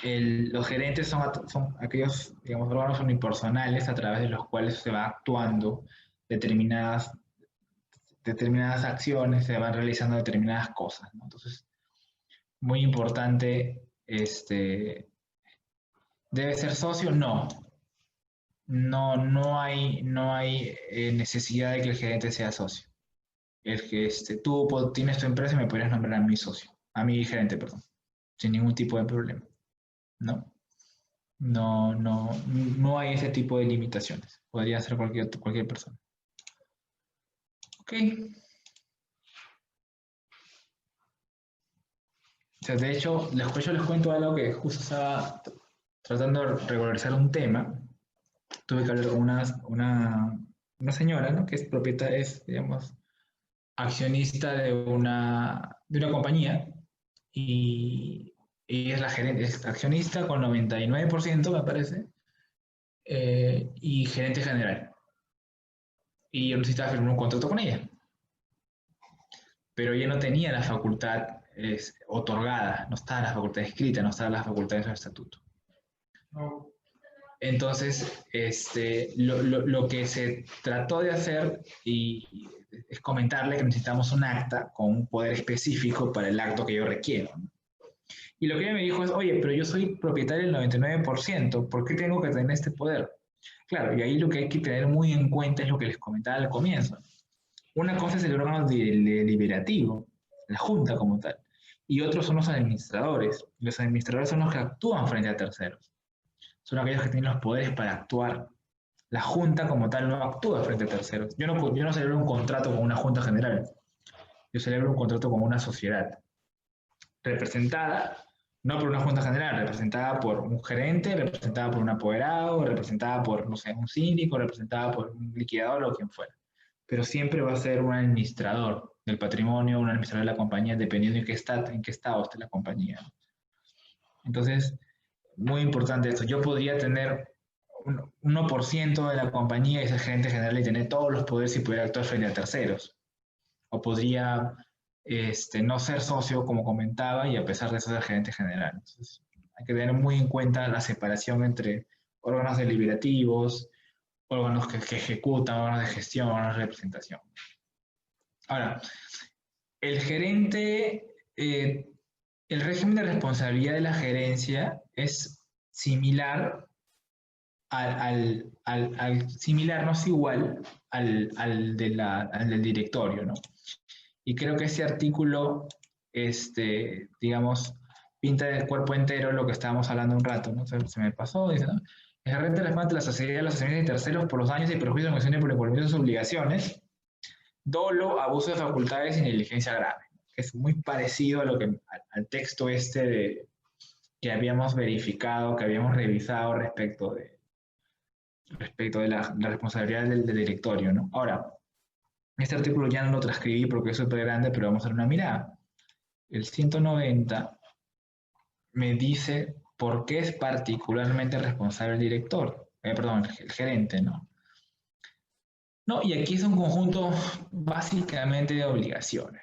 los gerentes son aquellos, digamos, órganos unipersonales a través de los cuales se va actuando determinadas, determinadas acciones, se van realizando determinadas cosas, ¿no? Entonces, muy importante, ¿debe ser socio? No. No hay necesidad de que el gerente sea socio. El que tú tienes tu empresa y me podrías nombrar a mi socio, a mi gerente, perdón, sin ningún tipo de problema, ¿no? No hay ese tipo de limitaciones. Podría ser cualquier persona. Ok. O sea, de hecho, yo les cuento algo que justo estaba tratando de regularizar un tema. Tuve que hablar con una señora, ¿no? Que es propietaria, es, digamos, accionista de una compañía y, y es la gerente, es accionista con 99%, me parece, y gerente general. Y yo necesitaba firmar un contrato con ella, pero ella no tenía la facultad otorgada, no estaba la facultad escrita, no estaba la facultad de su estatuto. Entonces, lo que se trató de hacer es comentarle que necesitamos un acta con un poder específico para el acto que yo requiero, ¿no? Y lo que ella me dijo es, oye, pero yo soy propietario del 99%, ¿por qué tengo que tener este poder? Claro, y ahí lo que hay que tener muy en cuenta es lo que les comentaba al comienzo. Una cosa es el órgano deliberativo, la junta como tal, y otros son los administradores. Los administradores son los que actúan frente a terceros. Son aquellos que tienen los poderes para actuar. La junta como tal no actúa frente a terceros. Yo no celebro un contrato con una junta general. Yo celebro un contrato con una sociedad representada, no por una junta general, representada por un gerente, representada por un apoderado, representada por, no sé, un síndico, representada por un liquidador o quien fuera. Pero siempre va a ser un administrador del patrimonio, un administrador de la compañía, dependiendo en qué estado esté la compañía. Entonces, muy importante esto. Yo podría tener un 1% de la compañía y ser gerente general y tener todos los poderes y poder actuar frente a terceros. O podría no ser socio, como comentaba, y a pesar de eso ser gerente general. Entonces, hay que tener muy en cuenta la separación entre órganos deliberativos, órganos que ejecutan, órganos de gestión, órganos de representación. Ahora, el gerente, el régimen de responsabilidad de la gerencia es similar similar, no es igual al del directorio, ¿no? Y creo que ese artículo, digamos, pinta de cuerpo entero lo que estábamos hablando un rato, ¿no? Se me pasó, dice, ¿no? El gerente responsable de la sociedad de los asociaciones de terceros por los daños y perjuicios ocasionados por el incumplimiento de sus obligaciones, dolo, abuso de facultades y negligencia grave. Que es muy parecido a al texto que habíamos verificado, que habíamos revisado respecto de la responsabilidad del directorio, ¿no? Ahora, este artículo ya no lo transcribí porque es súper grande, pero vamos a dar una mirada. El 190 me dice por qué es particularmente responsable el director, perdón, el gerente, ¿no? No, y aquí es un conjunto básicamente de obligaciones.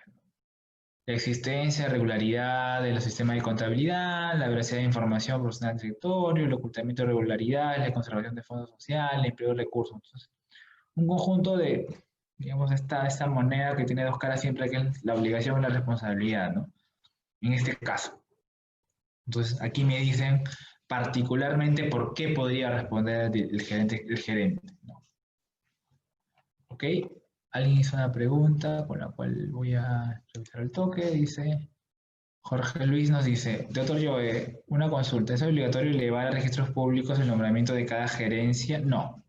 La existencia, regularidad de los sistemas de contabilidad, la veracidad de información proporcionada al directorio, el ocultamiento de irregularidades, la conservación de fondos sociales, el empleo de recursos. Entonces, un conjunto de, digamos, esta moneda que tiene dos caras siempre, que es la obligación y la responsabilidad, ¿no? En este caso. Entonces, aquí me dicen particularmente por qué podría responder el gerente, ¿no? ¿Ok? Alguien hizo una pregunta con la cual voy a revisar el toque. Dice, Jorge Luis nos dice, doctor Joe, una consulta, ¿es obligatorio elevar a registros públicos el nombramiento de cada gerencia? No,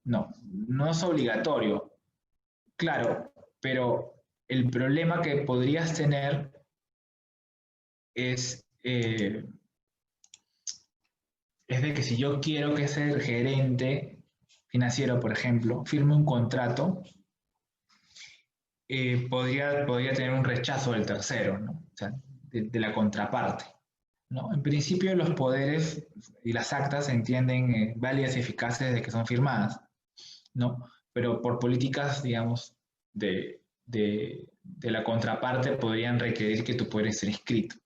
no es obligatorio. Claro, pero el problema que podrías tener es es de que si yo quiero que ese gerente financiero, por ejemplo, firme un contrato, podría tener un rechazo del tercero, ¿no? O sea, de la contraparte, ¿no? En principio los poderes y las actas se entienden válidas y eficaces desde que son firmadas, ¿no? Pero por políticas, digamos, de la contraparte podrían requerir que tu poder esté inscrito.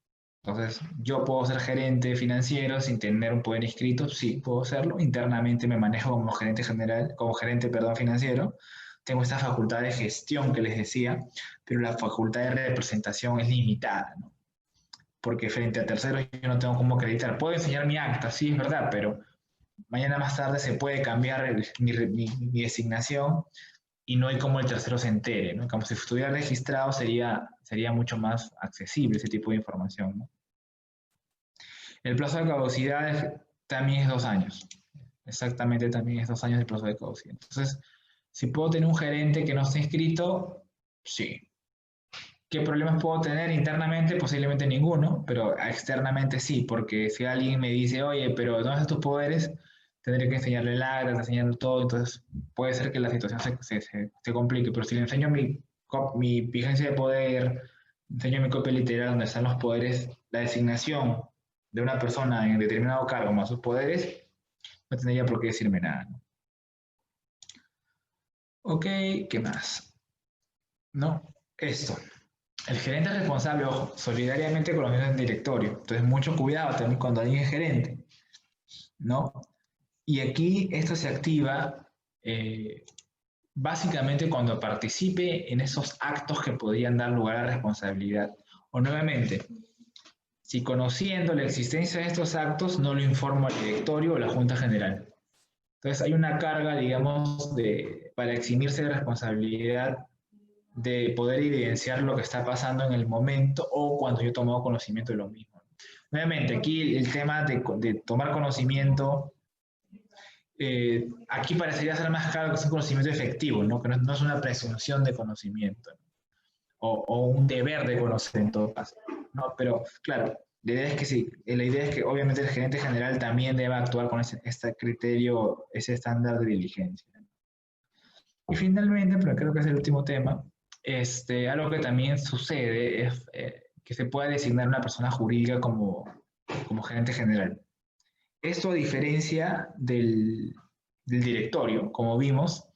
Entonces, yo puedo ser gerente financiero sin tener un poder inscrito, sí, puedo serlo. Internamente me manejo como gerente general, como gerente, perdón, financiero. Tengo esta facultad de gestión que les decía, pero la facultad de representación es limitada, ¿no? Porque frente a terceros yo no tengo cómo acreditar. Puedo enseñar mi acta, sí, es verdad, pero mañana más tarde se puede cambiar mi designación y no hay como el tercero se entere, ¿no? Como si estuviera registrado sería mucho más accesible ese tipo de información, ¿no? El plazo de caducidad también es 2 años. Exactamente, también es 2 años el plazo de caducidad. Entonces, si puedo tener un gerente que no esté inscrito, sí. ¿Qué problemas puedo tener internamente? Posiblemente ninguno, pero externamente sí, porque si alguien me dice, oye, pero ¿dónde están tus poderes? Tendré que enseñarle el acta, enseñarle todo, entonces puede ser que la situación se complique, pero si le enseño mi vigencia de poder, enseño mi copia literal donde están los poderes, la designación de una persona en determinado cargo más sus poderes, no tendría por qué decirme nada, ¿no? Ok, ¿qué más? No, esto. El gerente es responsable, ojo, solidariamente con los miembros del directorio. Entonces, mucho cuidado también cuando alguien es gerente, ¿no? Y aquí esto se activa básicamente cuando participe en esos actos que podrían dar lugar a responsabilidad. O nuevamente, si conociendo la existencia de estos actos, no lo informo al directorio o la Junta General. Entonces, hay una carga, digamos, para eximirse de responsabilidad de poder evidenciar lo que está pasando en el momento o cuando yo he tomado conocimiento de lo mismo. Nuevamente, aquí el tema de tomar conocimiento, aquí parecería ser más claro que es un conocimiento efectivo, ¿no? Que no es una presunción de conocimiento, ¿no? O un deber de conocer en todo caso, ¿no? Pero claro, la idea es que sí, la idea es que obviamente el gerente general también debe actuar con este criterio, ese estándar de diligencia. Y finalmente, pero creo que es el último tema, algo que también sucede es que se pueda designar una persona jurídica como gerente general. Esto a diferencia del directorio, como vimos,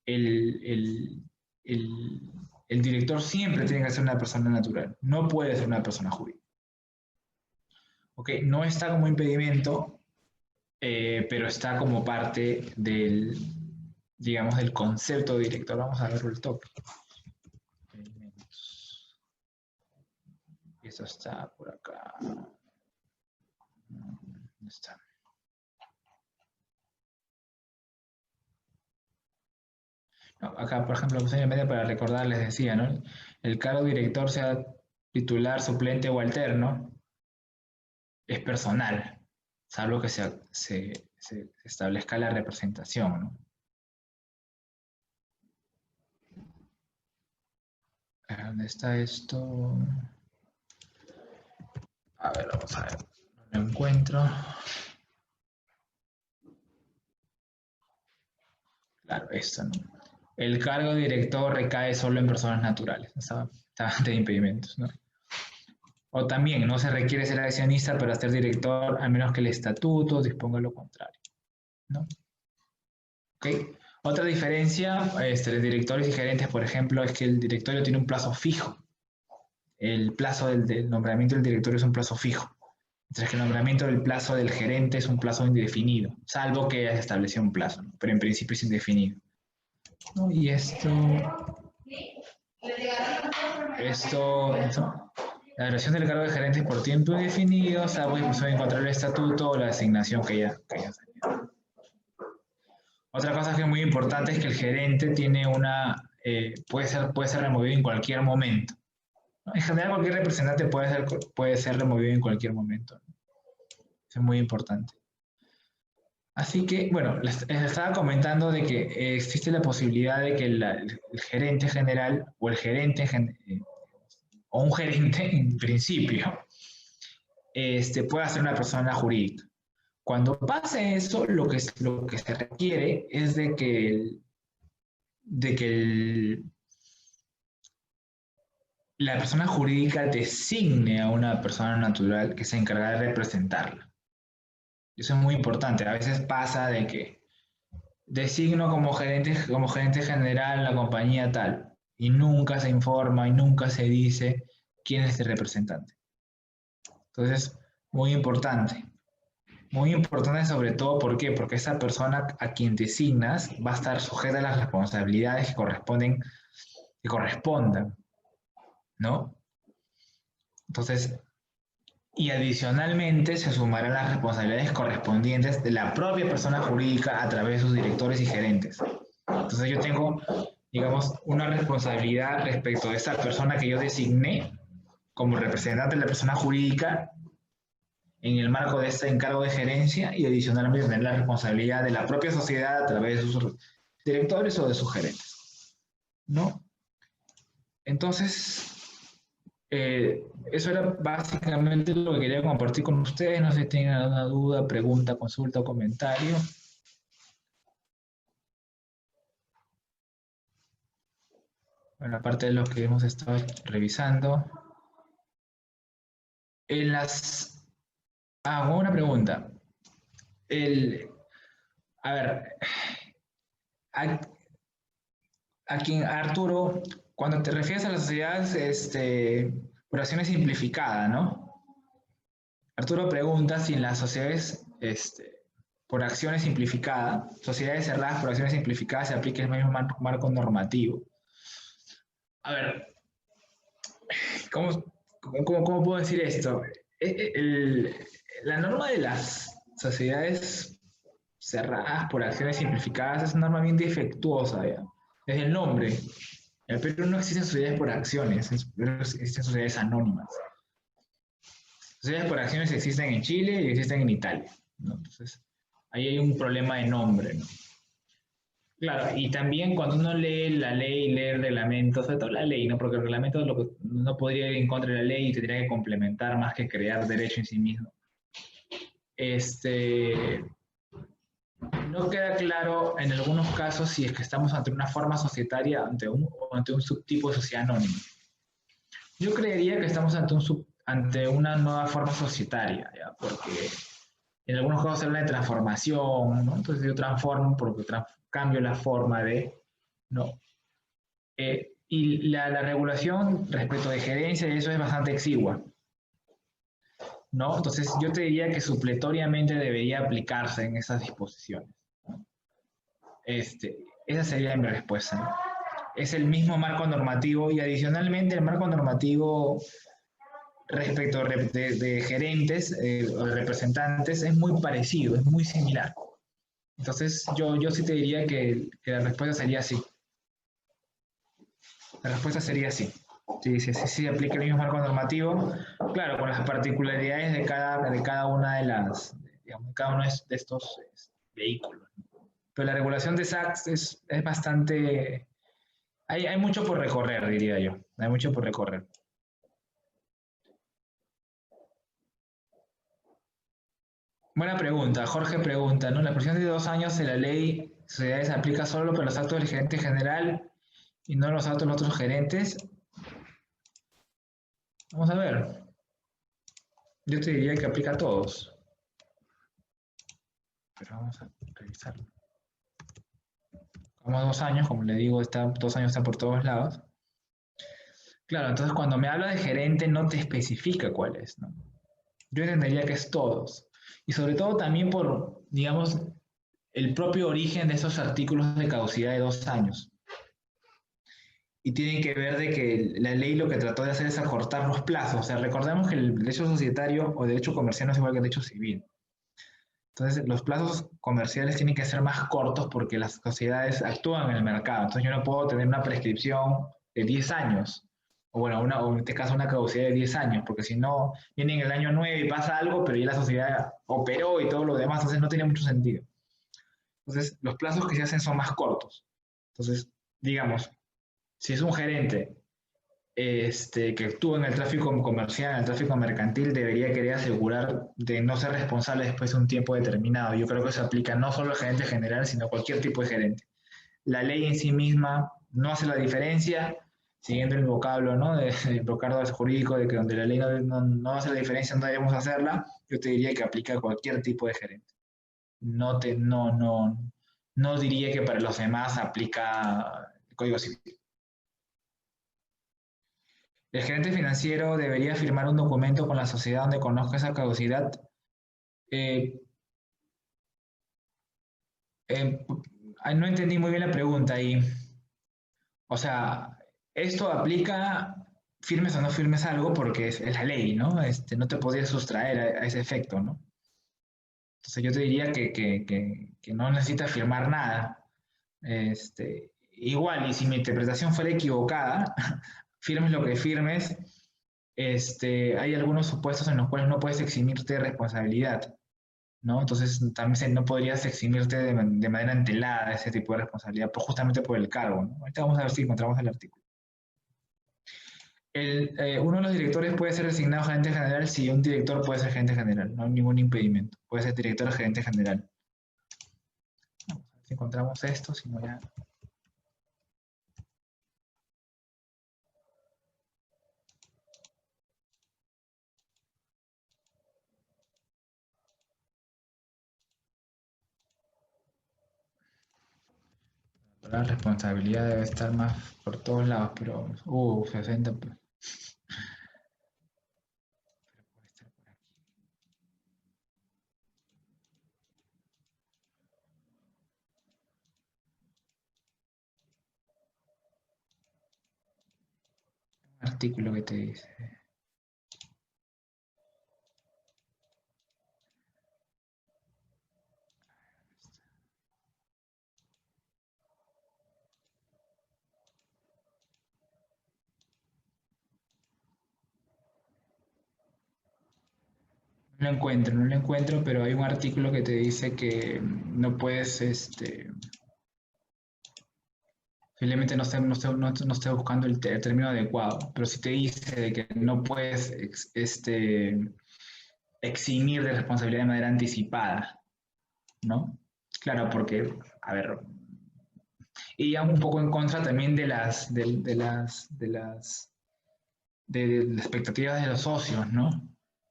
el, el, el, el director siempre tiene que ser una persona natural, no puede ser una persona jurídica. ¿Okay? No está como impedimento, pero está como parte digamos, del concepto de director. Vamos a verlo el toque. Y eso está por acá. ¿Dónde está? No, acá, por ejemplo, posiblemente para recordar, les decía, ¿no? El cargo director, sea titular, suplente o alterno, es personal, salvo que se establezca la representación, ¿no? ¿Dónde está esto? A ver, vamos a ver. No lo encuentro. Claro, esto, ¿no? El cargo de director recae solo en personas naturales. Está de impedimentos, ¿no? O también no se requiere ser accionista para ser director, a menos que el estatuto disponga lo contrario, ¿no? ¿Okay? Otra diferencia entre directores y gerentes, por ejemplo, es que el directorio tiene un plazo fijo. El plazo del nombramiento del directorio es un plazo fijo. Mientras que el nombramiento del plazo del gerente es un plazo indefinido, salvo que haya establecido un plazo, ¿no? Pero en principio es indefinido. ¿No? Y la duración del cargo de gerente es por tiempo indefinido, salvo que se encontrar el estatuto o la asignación que ya salió. Otra cosa que es muy importante es que el gerente tiene puede ser removido en cualquier momento. En general, cualquier representante puede ser removido en cualquier momento. Eso es muy importante. Así que, bueno, les estaba comentando de que existe la posibilidad de que el gerente general o el gerente o un gerente en principio pueda ser una persona jurídica. Cuando pase eso, lo que se requiere es de que la persona jurídica designe a una persona natural que se encarga de representarla. Eso es muy importante. A veces pasa de que designo como gerente general la compañía tal, y nunca se informa y nunca se dice quién es el representante. Entonces, muy importante. Muy importante sobre todo, ¿por qué? Porque esa persona a quien designas va a estar sujeta a las responsabilidades que correspondan, ¿no? Entonces, y adicionalmente se sumarán las responsabilidades correspondientes de la propia persona jurídica a través de sus directores y gerentes. Entonces yo tengo, digamos, una responsabilidad respecto de esa persona que yo designé como representante de la persona jurídica en el marco de este encargo de gerencia, y adicionalmente tener la responsabilidad de la propia sociedad a través de sus directores o de sus gerentes, ¿no? Entonces, eso era básicamente lo que quería compartir con ustedes. No sé si tienen alguna duda, pregunta, consulta o comentario. Bueno, aparte de lo que hemos estado revisando. En las... una pregunta. A ver, a Arturo, cuando te refieres a las sociedades por acciones simplificadas, ¿no? Arturo pregunta si en las sociedades por acciones simplificadas, sociedades cerradas por acciones simplificadas, se aplica el mismo marco normativo. A ver, ¿cómo puedo decir esto? La norma de las sociedades cerradas por acciones simplificadas es una norma bien defectuosa, ¿ya? Desde el nombre. En el Perú no existen sociedades por acciones, existen sociedades anónimas. Sociedades por acciones existen en Chile y existen en Italia, ¿no? Entonces, ahí hay un problema de nombre, ¿no? Claro, y también cuando uno lee la ley, lee el reglamento, sobre todo la ley, ¿no? Porque el reglamento no podría ir en contra de la ley y tendría que complementar más que crear derecho en sí mismo. No queda claro en algunos casos si es que estamos ante una forma societaria o ante un subtipo de sociedad anónima. Yo creería que estamos ante una nueva forma societaria, ¿ya? Porque en algunos casos se habla de transformación, ¿no? Entonces yo transformo porque cambio la forma de, ¿no? Y la regulación respecto de gerencia y eso es bastante exigua, ¿no? Entonces yo te diría que supletoriamente debería aplicarse en esas disposiciones, ¿no? Esa sería mi respuesta, ¿no? Es el mismo marco normativo y adicionalmente el marco normativo respecto de gerentes o de representantes es muy parecido, es muy similar. Entonces yo sí te diría que la respuesta sería sí. La respuesta sería sí. Sí, aplica el mismo marco normativo, claro, con las particularidades de cada una de las, digamos, cada uno de estos vehículos. Pero la regulación de SACs es bastante... Hay mucho por recorrer, diría yo. Hay mucho por recorrer. Buena pregunta. Jorge pregunta, ¿no? La presión de 2 años de la ley de sociedades aplica solo para los actos del gerente general y no los actos de los otros gerentes. Vamos a ver. Yo te diría que aplica a todos. Pero vamos a revisarlo. Como 2 años, como le digo, 2 años está por todos lados. Claro, entonces cuando me habla de gerente no te especifica cuál es, ¿no? Yo entendería que es todos. Y sobre todo también por, digamos, el propio origen de esos artículos de caducidad de 2 años. Y tienen que ver de que la ley lo que trató de hacer es acortar los plazos. O sea, recordemos que el derecho societario o derecho comercial no es igual que el derecho civil. Entonces, los plazos comerciales tienen que ser más cortos porque las sociedades actúan en el mercado. Entonces, yo no puedo tener una prescripción de 10 años. O bueno, o en este caso una caducidad de 10 años, porque si no, viene en el año 9 y pasa algo, pero ya la sociedad operó y todo lo demás, entonces no tiene mucho sentido. Entonces, los plazos que se hacen son más cortos. Entonces, digamos, si es un gerente que actúa en el tráfico comercial, en el tráfico mercantil, debería querer asegurar de no ser responsable después de un tiempo determinado. Yo creo que eso aplica no solo al gerente general, sino a cualquier tipo de gerente. La ley en sí misma no hace la diferencia, siguiendo el vocablo, ¿no? El vocablo jurídico de que donde la ley no hace la diferencia no debemos hacerla, yo te diría que aplica a cualquier tipo de gerente. No diría que para los demás aplica el Código Civil. El gerente financiero debería firmar un documento con la sociedad donde conozca esa caducidad. Eh, eh, no entendí muy bien la pregunta ahí. O sea, esto aplica, firmes o no firmes algo, porque es la ley, ¿no? No te podías sustraer a ese efecto, ¿no? Entonces yo te diría que no necesitas firmar nada. Igual, y si mi interpretación fuera equivocada, firmes lo que firmes, hay algunos supuestos en los cuales no puedes eximirte de responsabilidad, ¿no? Entonces también no podrías eximirte de manera entelada de ese tipo de responsabilidad, justamente por el cargo, ¿no? Ahorita vamos a ver si encontramos el artículo. Uno de los directores puede ser designado gerente general si un director puede ser gerente general, no hay ningún impedimento. Puede ser director o gerente general. Vamos a ver si encontramos esto, si no ya... La responsabilidad debe estar más por todos lados, pero... 60... artículo que te dice. No lo encuentro, pero hay un artículo que te dice que no puedes, posiblemente no esté buscando el término adecuado, pero sí te dice de que no puedes eximir de responsabilidad de manera anticipada, ¿no? Claro, porque, a ver, y ya un poco en contra también de las expectativas de los socios, ¿no?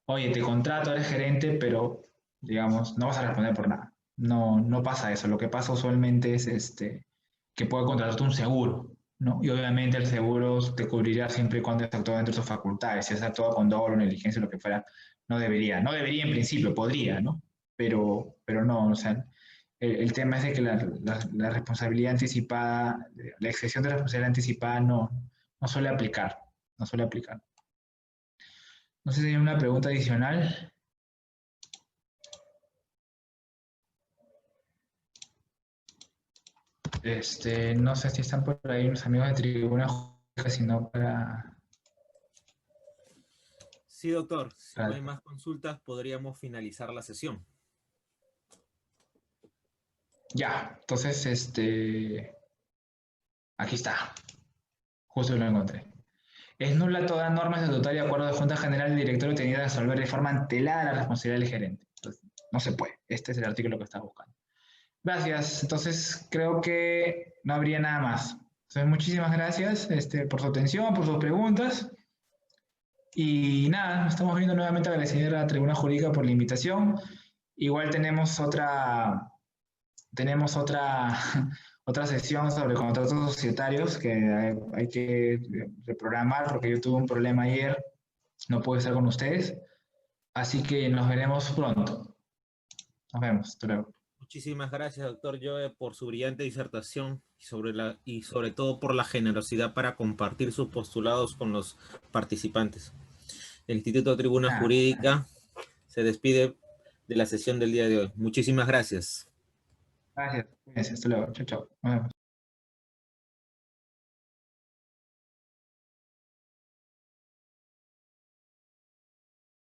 Oye, te contrato, eres gerente, pero, digamos, no vas a responder por nada. No pasa eso. Lo que pasa usualmente es que puede contratarte un seguro, ¿no? Y obviamente el seguro te cubrirá siempre y cuando esté actuado dentro de sus facultades. Si es actuado con dolo, negligencia, lo que fuera, no debería. No debería en principio, podría, ¿no? Pero no, o sea, el tema es de que la responsabilidad anticipada, la excepción de responsabilidad anticipada no suele aplicar, no suele aplicar. No sé si hay una pregunta adicional. No sé si están por ahí unos amigos de tribuna, sino Sí, doctor. Si no hay más consultas, podríamos finalizar la sesión. Ya, entonces, aquí está. Justo lo encontré. Es nula toda norma estatutaria, acuerdo de Junta General del Directorio tenida a resolver de forma antelada la responsabilidad del gerente. Entonces, no se puede. Este es el artículo que estaba buscando. Gracias. Entonces, creo que no habría nada más. Entonces, muchísimas gracias por su atención, por sus preguntas. Y nada, nos estamos viendo nuevamente, agradecer a la Tribuna Jurídica por la invitación. Igual tenemos otra, otra sesión sobre contratos societarios que hay que reprogramar porque yo tuve un problema ayer, no pude estar con ustedes. Así que nos veremos pronto. Nos vemos. Hasta luego. Muchísimas gracias, doctor Joe, por su brillante disertación y sobre todo por la generosidad para compartir sus postulados con los participantes. El Instituto de Tribuna Jurídica se despide de la sesión del día de hoy. Muchísimas gracias. Gracias. Hasta luego. Chao, chao. Nos vemos.